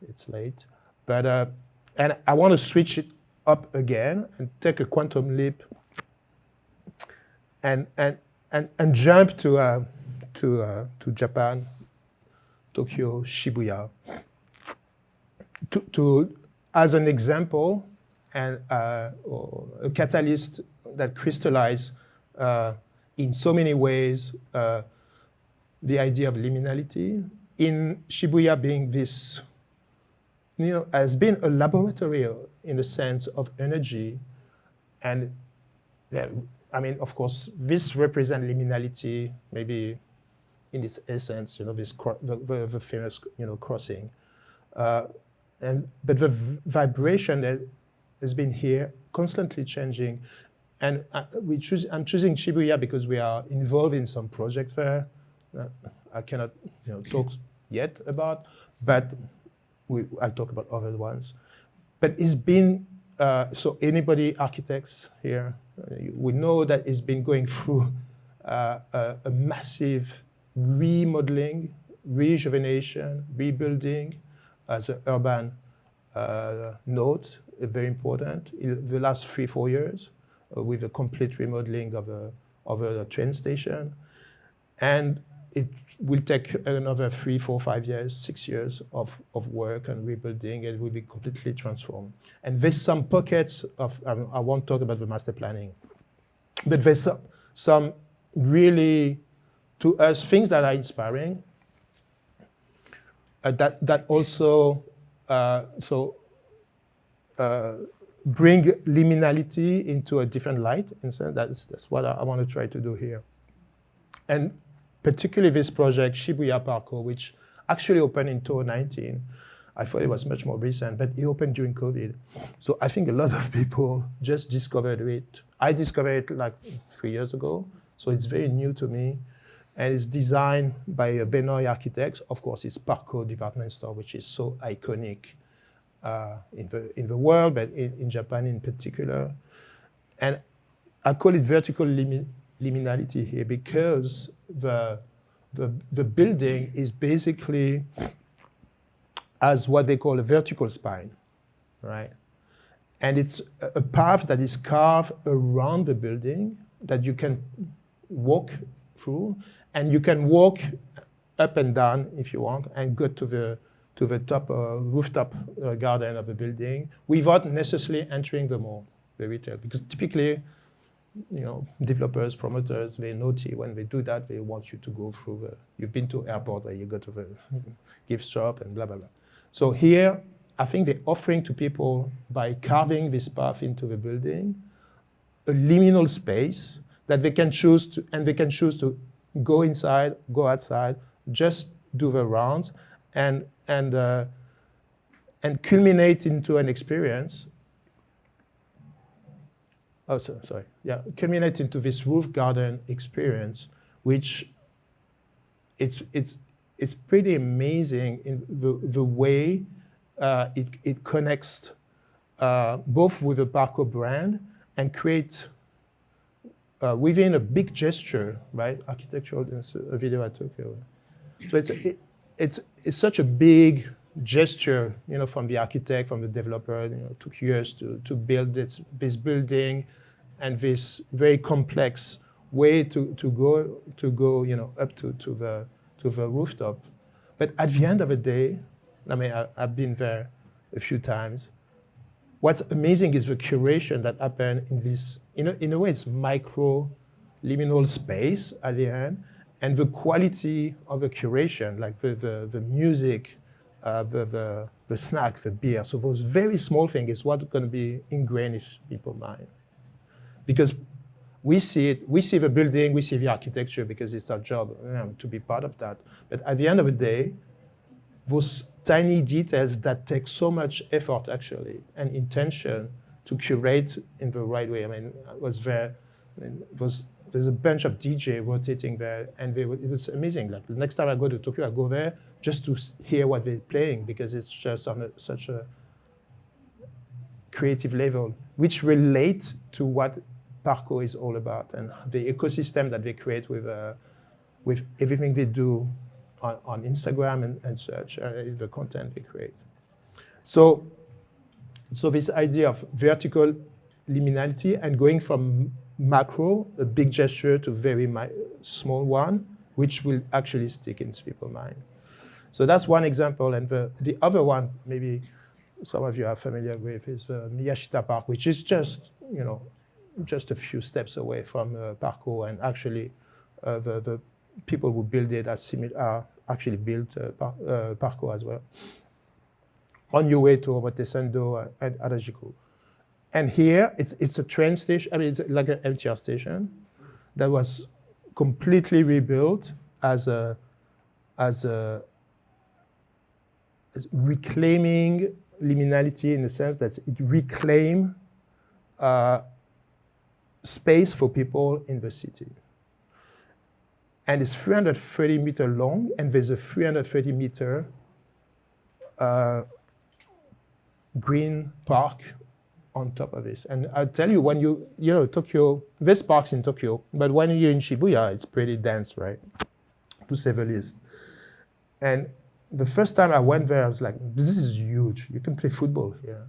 it's late. But and I want to switch it up again and take a quantum leap and jump to Japan, Tokyo, Shibuya, to as an example and a catalyst that crystallized in so many ways the idea of liminality. In Shibuya being this, has been a laboratory in a sense of energy, and of course, this represents liminality maybe in its essence, this the famous crossing, but the vibration that has been here constantly changing, and I'm choosing Shibuya because we are involved in some project there. I cannot talk yet about, but I'll talk about other ones. But it's been so anybody architects here, we know that it's been going through a massive remodeling, rejuvenation, rebuilding as an urban node, very important, in the last 3-4 years, with a complete remodeling of a train station. And it will take another 3, 4, 5 years, 6 years of work and rebuilding. It will be completely transformed. And there's some pockets of, I won't talk about the master planning, but there's some really, to us, things that are inspiring, that also bring liminality into a different light. And so that's what I want to try to do here. And particularly this project, Shibuya Parko, which actually opened in 2019. I thought it was much more recent, but it opened during COVID. So I think a lot of people just discovered it. I discovered it like 3 years ago, so it's very new to me. And it's designed by a Benoit architect. Of course, it's Parko department store, which is so iconic in the world, but in Japan in particular. And I call it vertical liminality here because the building is basically as what they call a vertical spine, right? And it's a path that is carved around the building that you can walk through, and you can walk up and down if you want, and go to the top rooftop garden of the building without necessarily entering the mall, the retail, because typically, developers, promoters, they're naughty when they do that. They want you to go through you've been to airport where you go to the gift shop and blah, blah, blah. So here, I think they're offering to people, by carving this path into the building, a liminal space that they can choose to, and they can choose to go inside, go outside, just do the rounds, and culminate into an experience. Oh, sorry. Yeah, culminate into this roof garden experience, which it's pretty amazing in the way it connects both with the Parko brand and create within a big gesture, right? Architectural, a video I took. So it's such a big gesture, from the architect, from the developer. It took years to build this building, and this very complex way to go, up to the rooftop. But at the end of the day, I've been there a few times. what's amazing is the curation that happened in this, in a way, it's micro liminal space at the end, and the quality of the curation, like the music, the snack, the beer. So those very small things is what's going to be ingrained in people's mind. Because we see it, we see the building, we see the architecture because it's our job to be part of that. But at the end of the day, those tiny details that take so much effort actually and intention to curate in the right way. I mean, I was there, there's a bunch of DJ rotating there, and it was amazing. Like the next time I go to Tokyo, I go there just to hear what they're playing because it's just on such a creative level, which relate to what Parco is all about and the ecosystem that they create with everything they do on Instagram and such, the content they create. So this idea of vertical liminality and going from macro, a big gesture, to very small one, which will actually stick in people's mind. So that's one example. And the other one, maybe some of you are familiar with, is the Miyashita Park, which is just, just a few steps away from Parco, and actually the people who build it are actually built Parco as well. On your way to Omotesando and Arajiko. And here, it's a train station, I mean, it's like an MTR station that was completely rebuilt as reclaiming liminality in the sense that it reclaims space for people in the city. And it's 330 meters long, and there's a 330 meter green park on top of this. And I'll tell you, when Tokyo, there's parks in Tokyo, but when you're in Shibuya, it's pretty dense, right? To say the least. And the first time I went there, I was like, this is huge. You can play football here.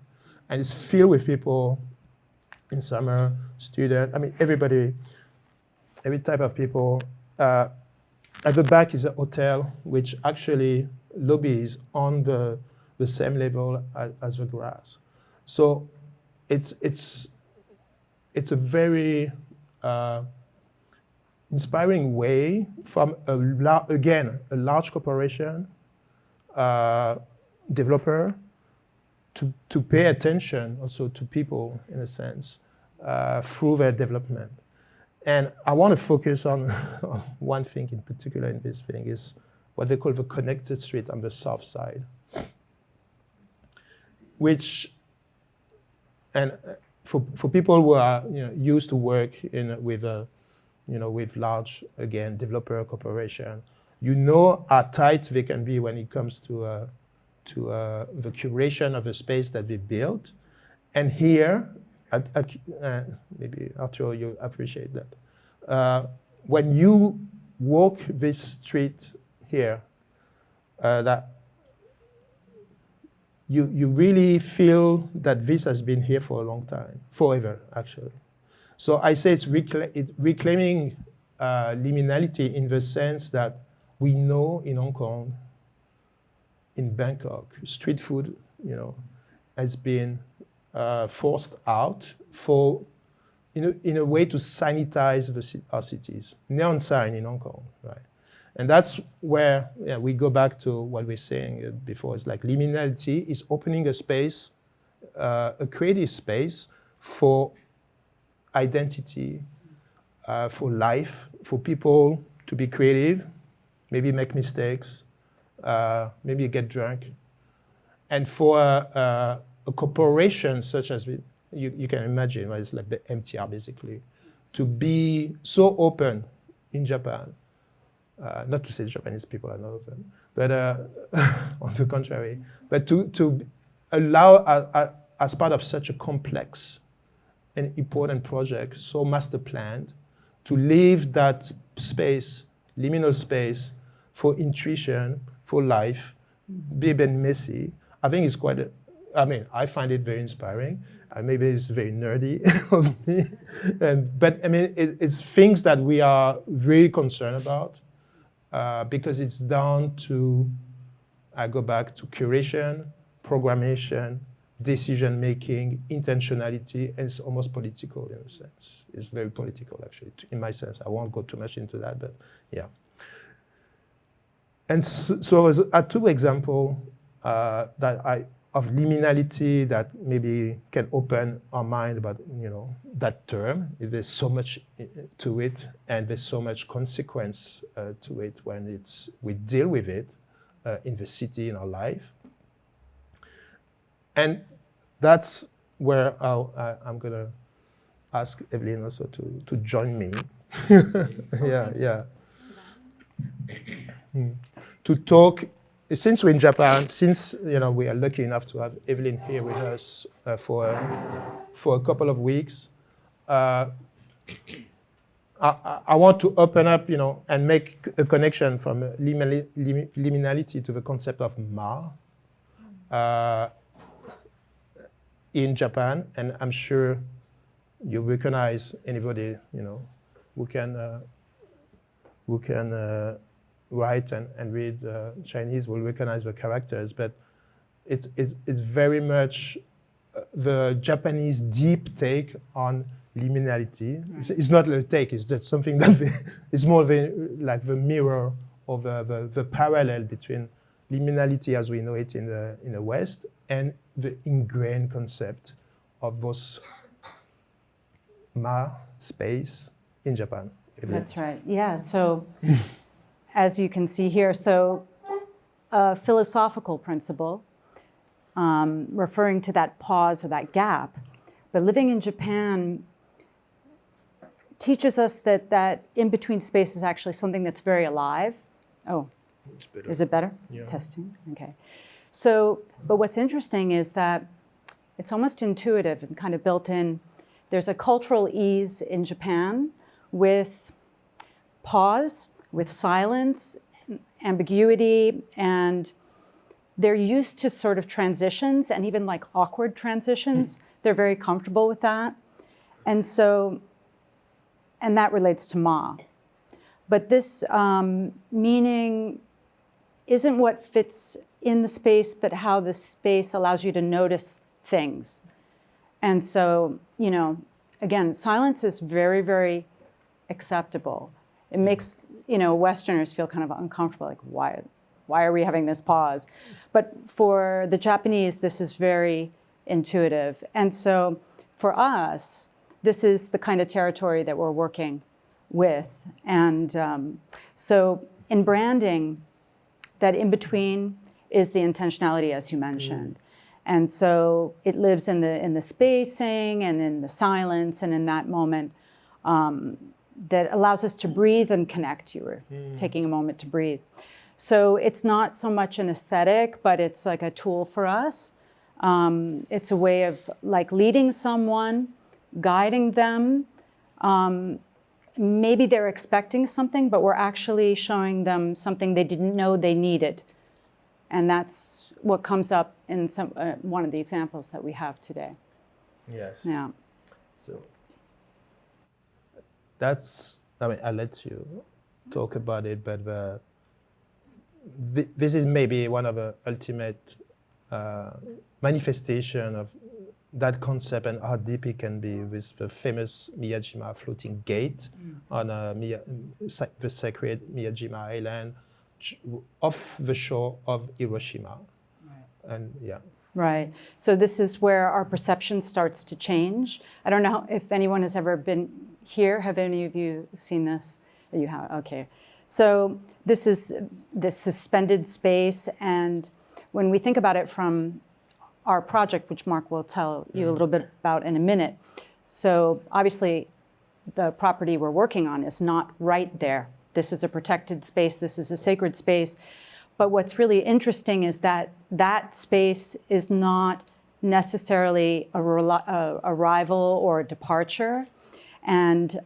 And it's filled with people in summer, students, I mean, everybody, every type of people. At the back is a hotel, which actually lobbies on the same level as the grass. So it's a very inspiring way from a large corporation developer to pay attention also to people in a sense through their development. And I want to focus on one thing in particular in this thing is what they call the connected street on the south side, which, and for people who are used to work with large, again, developer corporation, how tight they can be when it comes to the curation of the space that they built. And here, maybe Arthur, you appreciate that. When you walk this street here, that you really feel that this has been here for a long time, forever, actually. So I say it's reclaiming liminality in the sense that we know in Hong Kong, in Bangkok, street food, has been forced out for, in a way to sanitize our cities. Neon sign in Hong Kong, right? And that's where we go back to what we were saying before. It's like liminality is opening a space, a creative space for identity, for life, for people to be creative, maybe make mistakes, maybe get drunk. And for a corporation such as you can imagine, right? It's like the MTR basically, to be so open in Japan. Not to say Japanese people are not open, but on the contrary, but to allow, as part of such a complex and important project, so master planned, to leave that space, liminal space, for intuition, for life, big and messy. I think it's quite I find it very inspiring. Maybe it's very nerdy of me. But I mean, it's things that we are really concerned about because it's down to, I go back to curation, programmation, decision making, intentionality, and it's almost political in a sense. It's very political, actually, in my sense. I won't go too much into that, but yeah. And so as two examples of liminality that we can open our mind about, that term. There's so much to it, and there's so much consequence to it when we deal with it in the city, in our life. And that's where I'm gonna ask Evelyn also to join me. yeah. To talk, since we're in Japan, since we are lucky enough to have Evelyn here with us for a couple of weeks, I want to open up, and make a connection from liminality to the concept of ma in Japan, and I'm sure you recognize anybody, who can write and read Chinese will recognize the characters, but it's very much the Japanese deep take on liminality. Right. It's not a take, it's just something that it's more like the mirror or the parallel between liminality as we know it in the West and the ingrained concept of those ma space in Japan. That's right. Yeah. So, as you can see here, so a philosophical principle referring to that pause or that gap. But living in Japan teaches us that in-between space is actually something that's very alive. Oh, is it better? Yeah. Testing. Okay. So, but what's interesting is that it's almost intuitive and kind of built in. There's a cultural ease in Japan with pause, with silence, ambiguity, and they're used to sort of transitions and even like awkward transitions. They're very comfortable with that. And so, and that relates to ma. But this meaning isn't what fits in the space, but how the space allows you to notice things. And so, again, silence is very, very acceptable. It makes, Westerners feel kind of uncomfortable, like, why are we having this pause? But for the Japanese, this is very intuitive. And so for us, this is the kind of territory that we're working with. And so in branding, that in between is the intentionality, as you mentioned. And so it lives in the spacing and in the silence and in that moment that allows us to breathe and connect. You were taking a moment to breathe. So it's not so much an aesthetic, but it's like a tool for us. It's a way of like leading someone, guiding them. Maybe they're expecting something, but we're actually showing them something they didn't know they needed. And that's what comes up in one of the examples that we have today. Yes. Yeah. So I'll let you talk about it, but this is maybe one of the ultimate manifestation of that concept and how deep it can be with the famous Miyajima floating gate on the sacred Miyajima Island off the shore of Hiroshima. Right. And yeah. Right. So this is where our perception starts to change. I don't know if anyone has ever been here. Have any of you seen this? You have? Okay. So this is this suspended space, and when we think about it from our project, which Marc will tell you a little bit about in a minute. So obviously the property we're working on is not right there. This is a protected space, this is a sacred space. But what's really interesting is that that space is not necessarily a arrival or a departure. And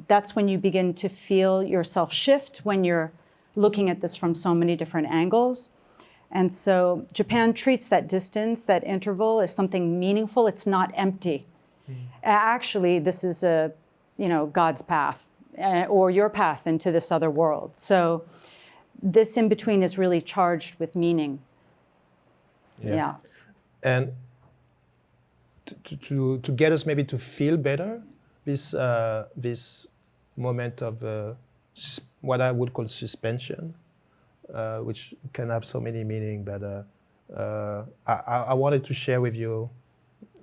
that's when you begin to feel yourself shift when you're looking at this from so many different angles. And so Japan treats that distance, that interval, as something meaningful. It's not empty. Actually, this is God's path or your path into this other world. So this in between is really charged with meaning. Yeah. And to get us maybe to feel better this this moment of what I would call suspension, which can have so many meanings. But I wanted to share with you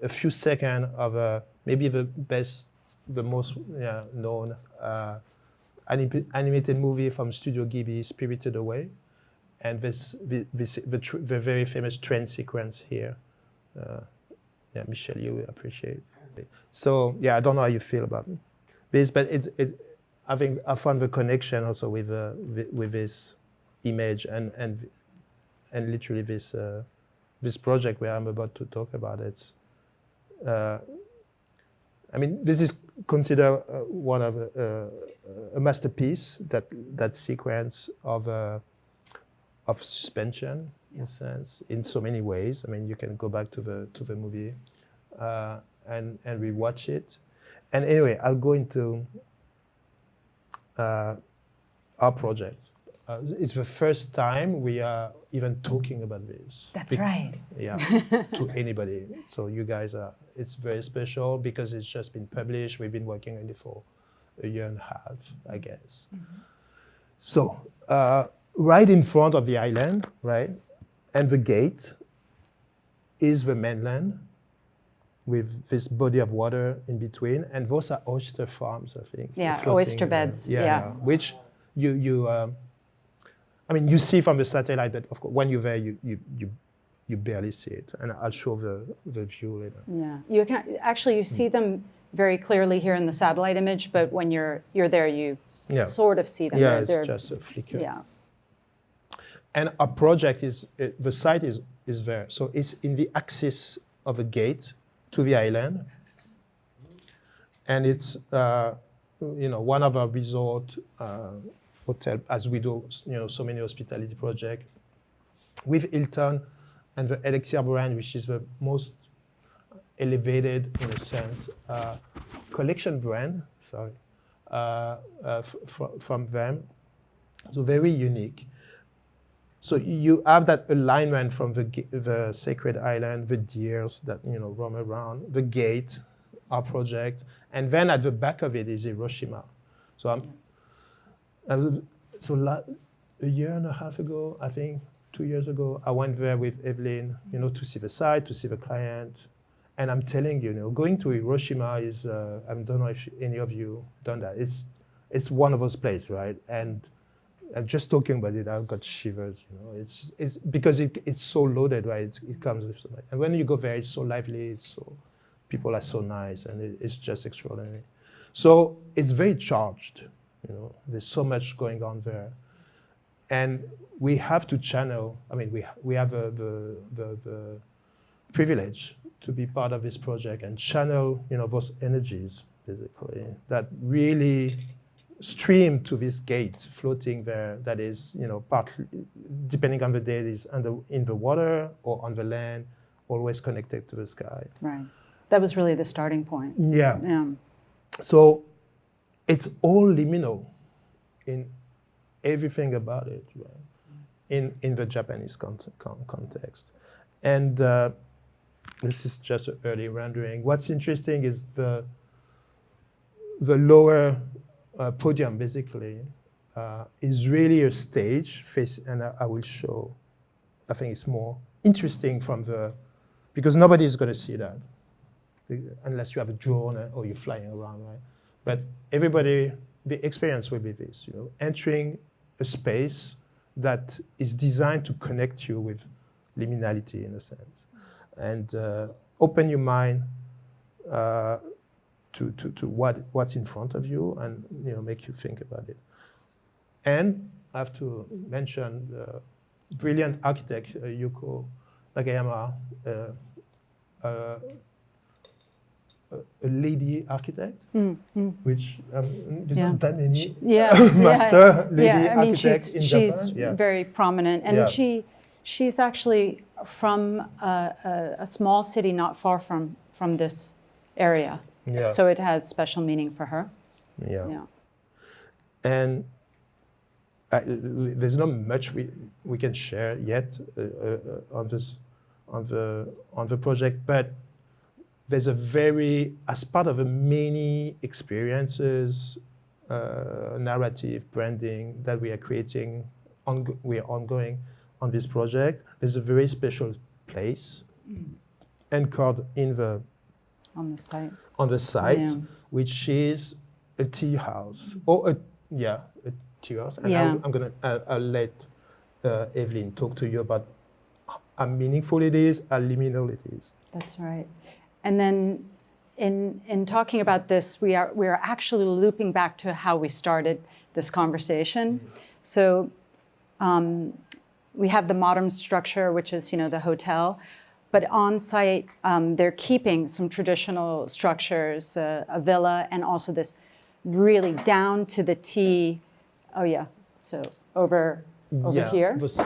a few seconds of maybe the most known animated movie from Studio Ghibli, Spirited Away, and the very famous train sequence here. Yeah, Michelle, you will appreciate it. So yeah, I don't know how you feel about this, but I think I found the connection also with this image and literally this project where I'm about to talk about it. I mean, this is considered one of a masterpiece. That sequence of suspension, in a sense, in so many ways. I mean, you can go back to the movie and rewatch it. And anyway, I'll go into our project. It's the first time we are even talking about this. That's right. Yeah, to anybody. So you guys it's very special because it's just been published. We've been working on it for a year and a half, I guess. Mm-hmm. So right in front of the island, right, and the gate is the mainland with this body of water in between, and those are oyster farms, I think. Yeah, oyster beds. Yeah. Which I mean, you see from the satellite, but of course, when you're there, you barely see it. And I'll show the view later. Yeah, you see them very clearly here in the satellite image, but when you're there, you sort of see them. Yeah, it's just a flicker. Yeah. And our project the site is there. So it's in the axis of a gate to the island. And it's, one of our resort hotel, as we do, so many hospitality projects with Hilton and the Elixir brand, which is the most elevated, in a sense, collection brand. Sorry, from them. So very unique. So you have that alignment from the sacred island, the deers that roam around, the gate, our project, and then at the back of it is Hiroshima. So a year and a half ago, I think 2 years ago, I went there with Evelyn, to see the site, to see the client, and I'm telling you, going to Hiroshima is I don't know if any of you done that. It's one of those places, right? And just talking about it, I've got shivers. It's because it's so loaded, right? It comes with so much. And when you go there, it's so lively. People are so nice, and it's just extraordinary. So it's very charged. There's so much going on there, and we have to channel. I mean, we have the privilege to be part of this project and channel, those energies basically that really stream to this gate floating there. That is, partly, depending on the day, is in the water or on the land, always connected to the sky. Right. That was really the starting point. Yeah. So it's all liminal in everything about it, right? In the Japanese context. And this is just an early rendering. What's interesting is the lower podium, basically, is really a stage face, and I will show. I think it's more interesting because nobody's going to see that unless you have a drone or you're flying around, right? But everybody, the experience will be this, entering a space that is designed to connect you with liminality, in a sense, and open your mind to what's in front of you, and make you think about it. And I have to mention the brilliant architect Yuko Nagayama, a lady architect, which there's not that many master lady architects in Japan. She's very prominent, and she's actually from a small city not far from this area. Yeah. So it has special meaning for her. Yeah. And there's not much we can share yet on the project, but there's as part of a many experiences, narrative, branding that we are creating, we are ongoing on this project. There's a very special place anchored On the site. On the site, Yeah. which is a tea house, or a tea house. And Yeah. I'll let Evelyn talk to you about how meaningful it is, how liminal it is. That's right. And then in talking about this, we are actually looping back to how we started this conversation. So we have the modern structure, which is, the hotel, but on site, they're keeping some traditional structures, a villa, and also this really down to the T. Oh yeah, so over here. Oops,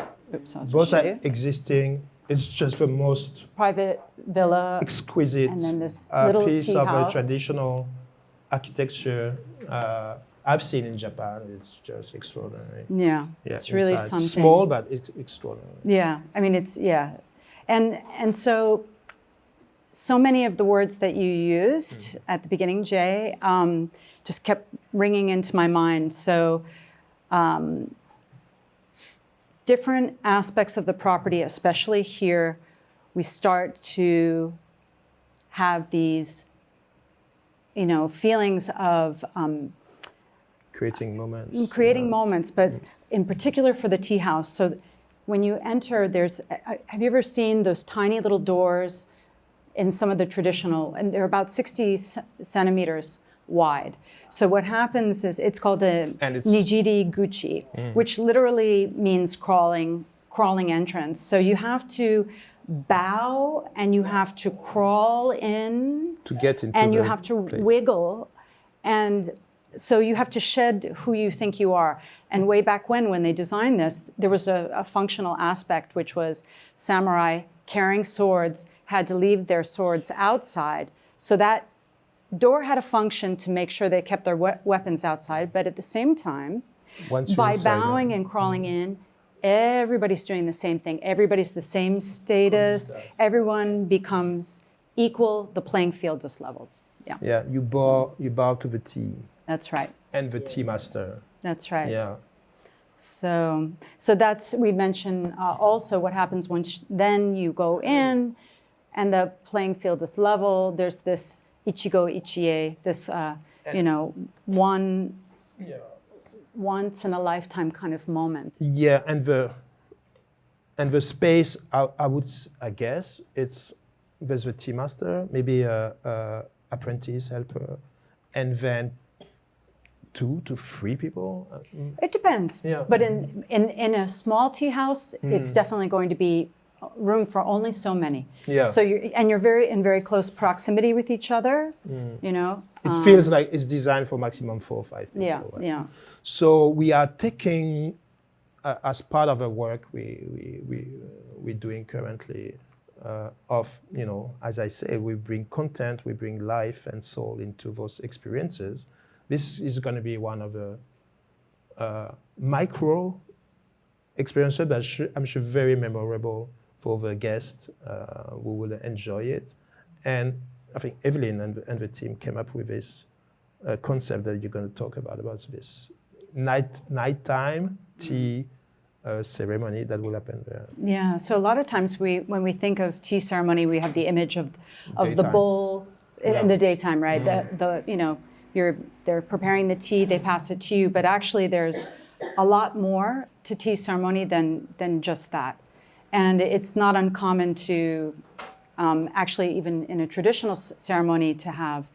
I'll just Those show are you. existing. It's just the most Private villa, exquisite and then this little piece tea of house. traditional architecture I've seen in Japan. It's just extraordinary. Yeah, it's really inside. something. Small, but it's extraordinary. Yeah, I mean, and so many of the words that you used at the beginning, Jay, just kept ringing into my mind. So different aspects of the property, especially here, we start to have these, feelings of Creating moments. moments, but in particular for the tea house. So when you enter, have you ever seen those tiny little doors in some of the traditional, and they're about 60 centimeters wide. So what happens is, it's called a Nijiri Guchi, which literally means crawling entrance. So you have to bow and you have to crawl in to get into and you the have to place. wiggle, and so you have to shed who you think you are. And way back when they designed this, there was a functional aspect, which was samurai carrying swords had to leave their swords outside. So that door had a function to make sure they kept their weapons outside, but at the same time, by bowing and crawling in, everybody's doing the same thing. Everybody's the same status. Everyone becomes equal. The playing field is leveled. Yeah. Yeah, you bow to the tea. That's right. And the tea master. That's right. Yeah. So that's, we mentioned also what happens once then you go in and the playing field is level. There's this ichigo ichie, this, once in a lifetime kind of moment. Yeah, and the space, I guess, there's the tea master, maybe a apprentice helper, and then 2 to 3 people. It depends. Yeah. But in a small tea house, it's definitely going to be room for only so many. Yeah. So you're in very close proximity with each other. It feels like it's designed for maximum 4 or 5 people. Yeah. Right? Yeah. So we are taking, as part of the work we're doing currently, as I say, we bring content, we bring life and soul into those experiences. This is going to be one of the micro experiences that I'm sure very memorable for the guests who will enjoy it. And I think Evelyn and the team came up with this concept that you're going to talk about this nighttime tea ceremony that will happen there. Yeah. So a lot of times when we think of tea ceremony, we have the image of the bowl in the daytime, right? They're preparing the tea, they pass it to you, but actually there's a lot more to tea ceremony than just that. And it's not uncommon to actually, even in a traditional ceremony, to have,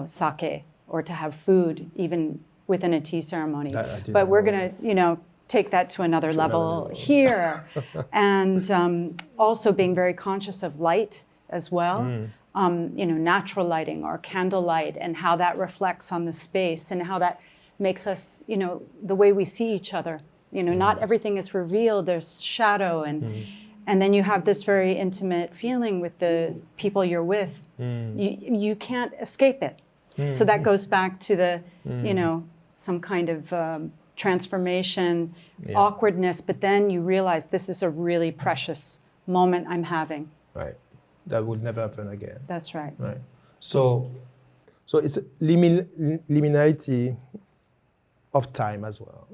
sake or to have food even within a tea ceremony. But we're going to, take that to another level here. And also being very conscious of light as well. Natural lighting or candle light, and how that reflects on the space and how that makes us, the way we see each other. Not everything is revealed, there's shadow, and then you have this very intimate feeling with the people you're with. You can't escape it. So that goes back to the, some kind of transformation, awkwardness, but then you realize this is a really precious moment I'm having. Right. that will never happen again. That's right. Right. So it's liminality of time as well.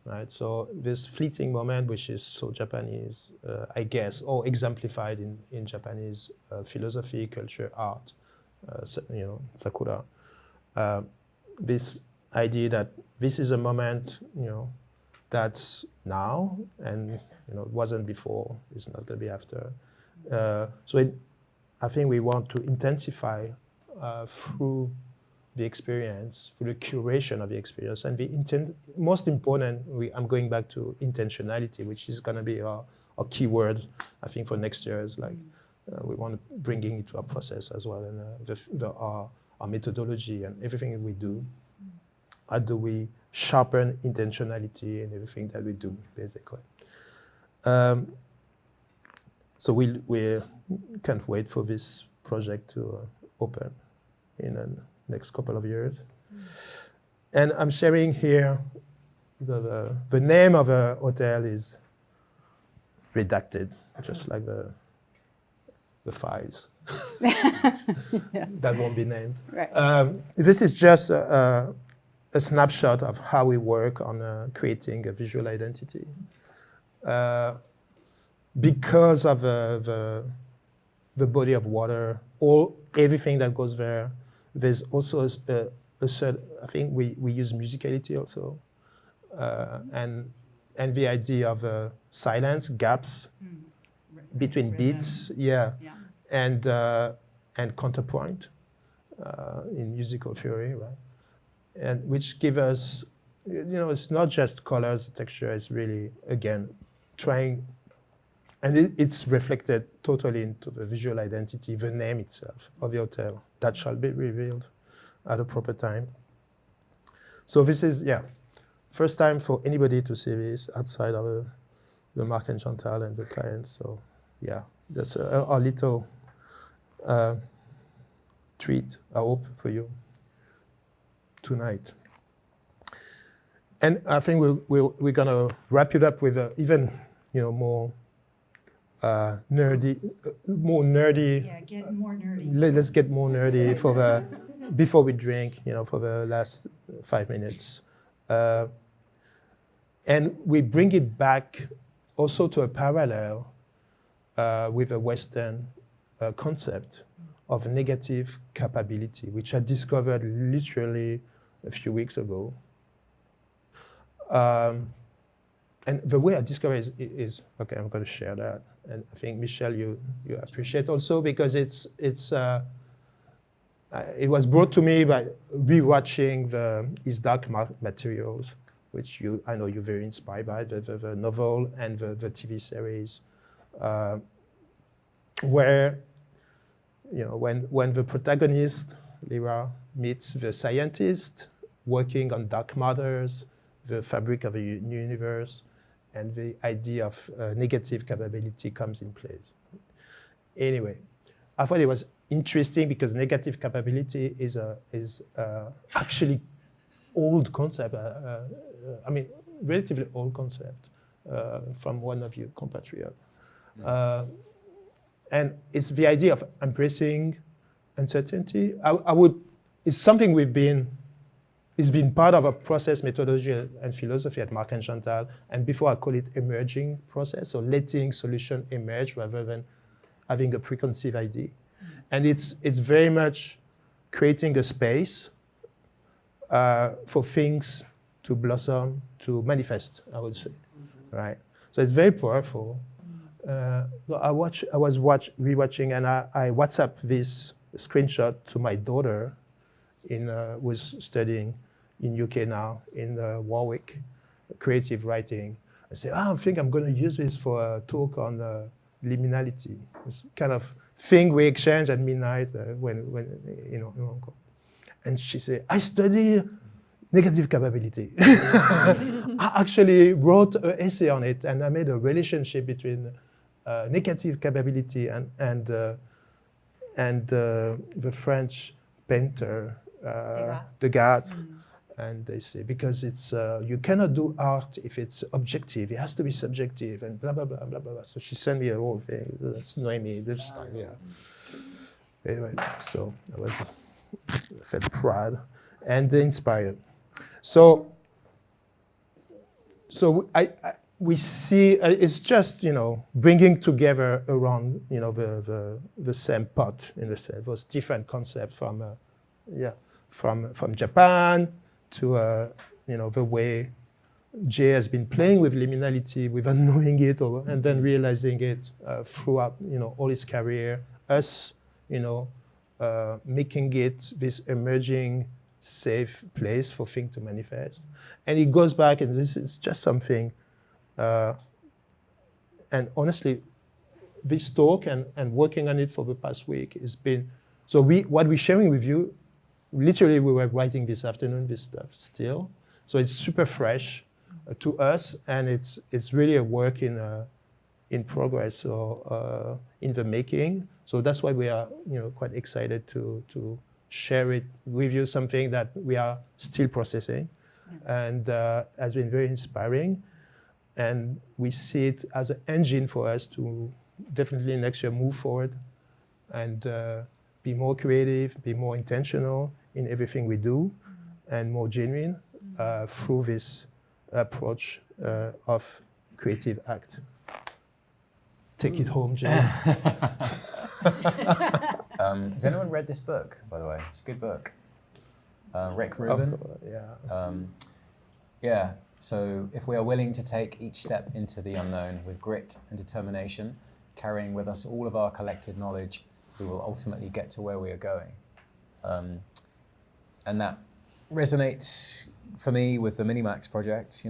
Right. So this fleeting moment, which is so Japanese, I guess, or exemplified in Japanese philosophy, culture, art, sakura. This idea that this is a moment, that's now, and it wasn't before. It's not going to be after. I think we want to intensify through the experience, through the curation of the experience, and the most important. I'm going back to intentionality, which is going to be our key word, I think, for next year. Is like we want to bring it into our process as well, and our methodology and everything that we do. How do we sharpen intentionality in everything that we do, basically? So we can't wait for this project to open in the next couple of years. And I'm sharing here the name of the hotel is redacted, just like the files. That won't be named. Right. This is just a snapshot of how we work on creating a visual identity. Because of the body of water, everything that goes there, there's also a certain, I think we use musicality also, and the idea of silence, gaps between beats, and counterpoint in musical theory, right? And which give us, it's not just colors, texture, it's really, again, trying, and it's reflected totally into the visual identity, the name itself of the hotel. That shall be revealed at a proper time. So this is, first time for anybody to see this outside of the Marc and Chantal and the clients. So that's a little treat, I hope, for you tonight. And I think we're gonna wrap it up with even more nerdy. Yeah, get more nerdy. Let's get more nerdy for before we drink. For the last 5 minutes, and we bring it back also to a parallel with a Western concept of negative capability, which I discovered literally a few weeks ago. And the way I discovered is okay. I'm going to share that, and I think Michelle, you appreciate also because it was brought to me by rewatching His Dark Materials, which I know you're very inspired by the novel and the TV series, where when the protagonist Lyra meets the scientist working on dark matters, the fabric of the universe, and the idea of negative capability comes in place. Anyway, I thought it was interesting because negative capability is actually old concept. I mean, relatively old concept from one of your compatriots. And it's the idea of embracing uncertainty. It's something it's been part of a process, methodology, and philosophy at Marc and Chantal. And before I call it emerging process, so letting solution emerge rather than having a preconceived idea. And it's very much creating a space for things to blossom, to manifest, I would say, right? So it's very powerful. I was rewatching, and I WhatsApp this screenshot to my daughter, who's studying in UK now in Warwick, creative writing. I say, I think I'm going to use this for a talk on liminality. It's kind of thing we exchange at midnight when in Hong Kong. And she said, I study negative capability. I actually wrote an essay on it, and I made a relationship between negative capability and the French painter Degas. And they say, because it's you cannot do art if it's objective. It has to be subjective, and blah blah blah blah blah. So she sent me a whole thing. That's Noemi this time, Anyway, so I felt proud and inspired. So we see it's just bringing together around the same pot in the sense those different concepts from Japan to the way Jay has been playing with liminality without knowing it, and then realizing it throughout all his career. Us, making it this emerging safe place for things to manifest, and it goes back, and this is just something. And honestly, this talk and working on it for the past week has been so. What we're sharing with you, literally, we were writing this afternoon this stuff still, so it's super fresh to us, and it's really a work in progress or in the making. So that's why we are quite excited to share it with you. Something that we are still processing, and has been very inspiring. And we see it as an engine for us to definitely next year move forward and be more creative, be more intentional in everything we do, and more genuine through this approach of creative act. Take it home, Jay. Has anyone read this book, by the way? It's a good book. Rick Rubin. Yeah. So if we are willing to take each step into the unknown with grit and determination, carrying with us all of our collected knowledge, we will ultimately get to where we are going. And that resonates for me with the Minimax project.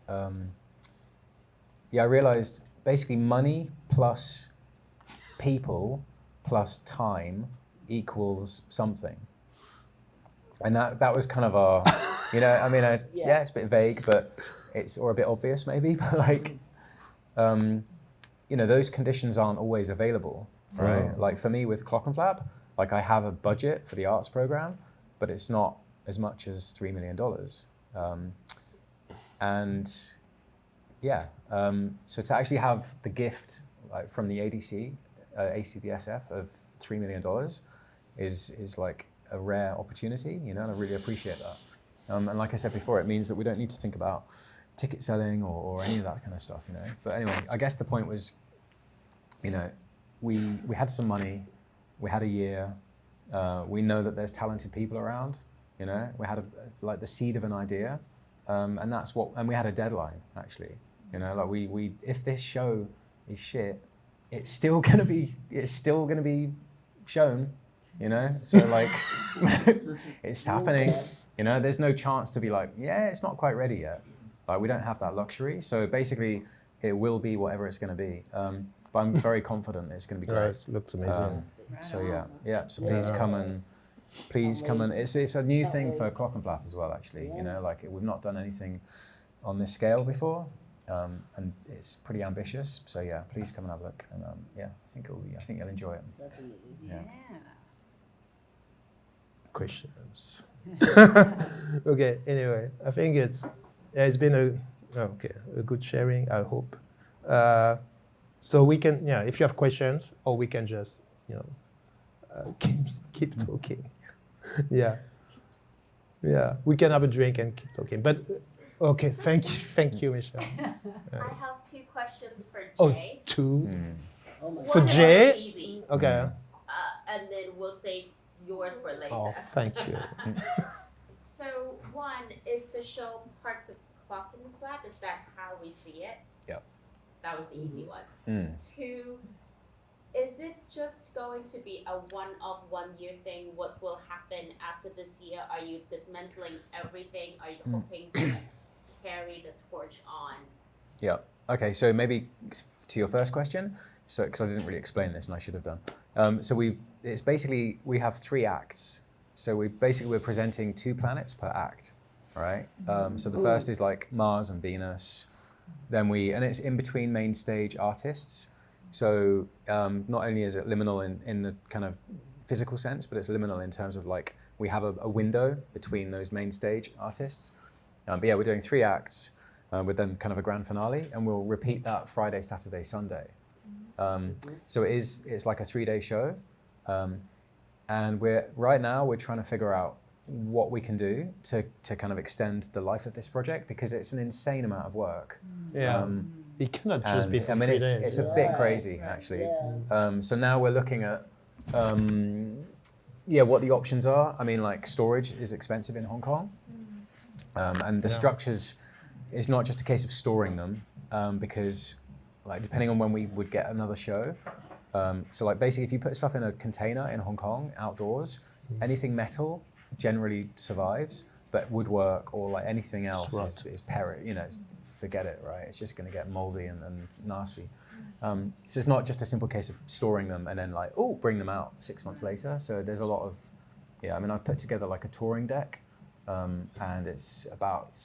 I realized basically money plus people plus time equals something. And that was kind of our, it's a bit vague, but or a bit obvious maybe, but those conditions aren't always available, right? Like for me with Clockenflap, I have a budget for the arts program, but it's not as much as $3 million. So to actually have the gift from the ACDSF of $3 million is like a rare opportunity, and I really appreciate that. And like I said before, it means that we don't need to think about ticket selling or any of that kind of stuff, But anyway, I guess the point was, we had some money, we had a year, we know that there's talented people around, we had the seed of an idea, and we had a deadline actually, we if this show is shit, it's still gonna be shown. So it's happening. There's no chance to be it's not quite ready yet. We don't have that luxury. So basically, it will be whatever it's going to be. But I'm very confident it's going to be great. Right, looks amazing. So yeah. So please come and it's a new thing for Clockenflap as well. Actually, we've not done anything on this scale before, and it's pretty ambitious. So yeah, please come and have a look. And I think you'll enjoy it. Definitely. Yeah. Questions. Okay. Anyway, I think it's been a good sharing. I hope. So we can if you have questions, or we can just keep talking. Yeah. We can have a drink and keep talking. But okay, thank you, Michelle. I have two questions for Jay. Oh, two. One For is Jay? really easy, Okay. and then we'll save yours for later. Oh, thank you. So one, is the show parts of Clockenflap? Is that how we see it? Yep. That was the easy one. Two, is it just going to be a one-off, one-year thing? What will happen after this year? Are you dismantling everything? Are you hoping to carry the torch on? Yeah. Okay. So maybe to your first question, because I didn't really explain this and I should have done. It's basically we have 3 acts. So we're presenting 2 planets per act. All right. So the first is Mars and Venus. Then and it's in between main stage artists. So not only is it liminal in the kind of physical sense, but it's liminal in terms of we have a window between those main stage artists. But yeah, we're doing 3 acts with then kind of a grand finale, and we'll repeat that Friday, Saturday, Sunday. So it's like a 3-day show. And right now we're trying to figure out what we can do to kind of extend the life of this project, because it's an insane amount of work. Yeah. It cannot just be for 3 days. It's a bit crazy, actually. So now we're looking at what the options are. I mean, like, storage is expensive in Hong Kong. And the structures, it's not just a case of storing them, because, like, depending on when we would get another show. So, like, basically, if you put stuff in a container in Hong Kong, outdoors, anything metal generally survives, but woodwork or, like, anything else is forget it, right? It's just going to get moldy and nasty. So it's not just a simple case of storing them and then, like, bring them out 6 months later. So there's a lot of, I mean, I've put together, like, a touring deck, and it's about,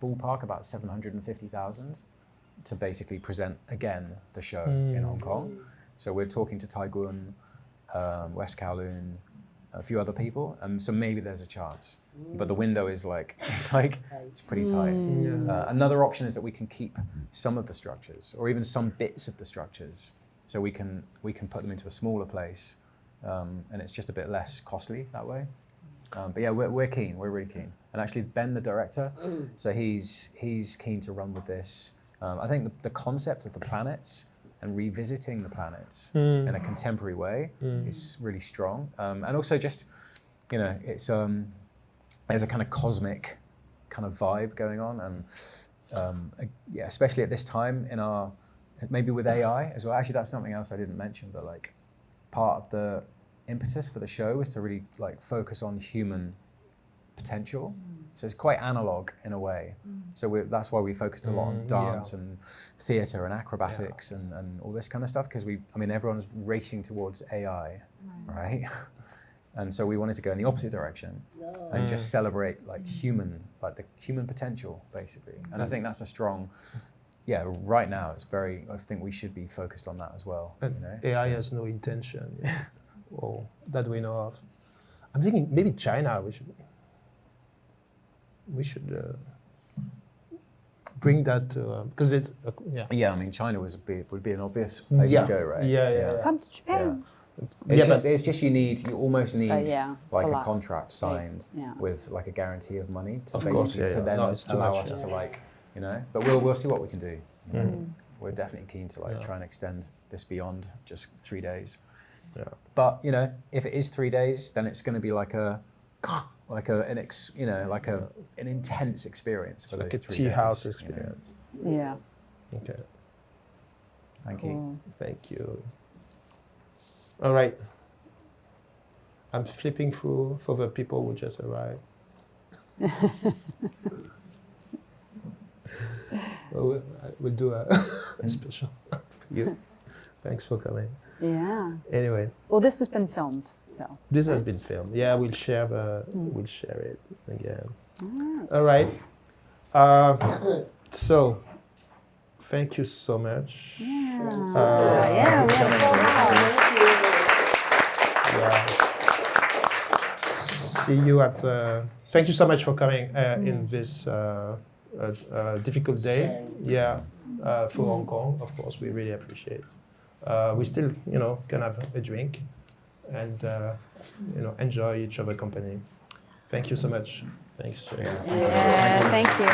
ballpark, about 750,000 to basically present again the show in Hong Kong. So we're talking to Tai Gun, West Kowloon, a few other people, so maybe there's a chance. But the window is it's pretty tight. Another option is that we can keep some of the structures, or even some bits of the structures, so we can put them into a smaller place, and it's just a bit less costly that way. But yeah, we're keen. We're really keen. And actually, Ben, the director, so he's keen to run with this. I think the concept of the planets and revisiting the planets in a contemporary way is really strong. And also just, it's there's a kind of cosmic kind of vibe going on, and especially at this time in our, maybe with AI as well. Actually, that's something else I didn't mention, but, like, part of the impetus for the show was to really, like, focus on human potential. So it's quite analog in a way. So that's why we focused a lot on dance and theatre and acrobatics and all this kind of stuff, because everyone's racing towards AI, right? And so we wanted to go in the opposite direction and just celebrate, like, the human potential, basically. And I think that's a strong, right now it's I think we should be focused on that as well. And AI has no intention, or that we know of. I'm thinking maybe China, we should bring that to, because it's, I mean, China would be an obvious place to go, right? Yeah. Come to Japan. It's just you almost need like a contract signed Yeah. with, like, a guarantee of money to Of basically course, to then No, it's too allow much, us to, like, but we'll see what we can do. We're definitely keen to, like, try and extend this beyond just 3 days. Yeah. But if it is 3 days, then it's going to be an intense experience for like those a 3 tea days. house experience. Yeah. Okay. Thank you. Thank you. All right. I'm flipping through for the people who just arrived. We'll do a special for you. Thanks for coming. Yeah. Anyway. Well, this has been filmed, so. This has been filmed. Yeah, we'll share it again. All right. So, thank you so much. Yeah. We had a full house. See you at the. Thank you so much for coming in this difficult day. For Hong Kong, of course, we really appreciate. We still, can have a drink and, enjoy each other's company. Thank you so much. Thanks, Jay. Thank you.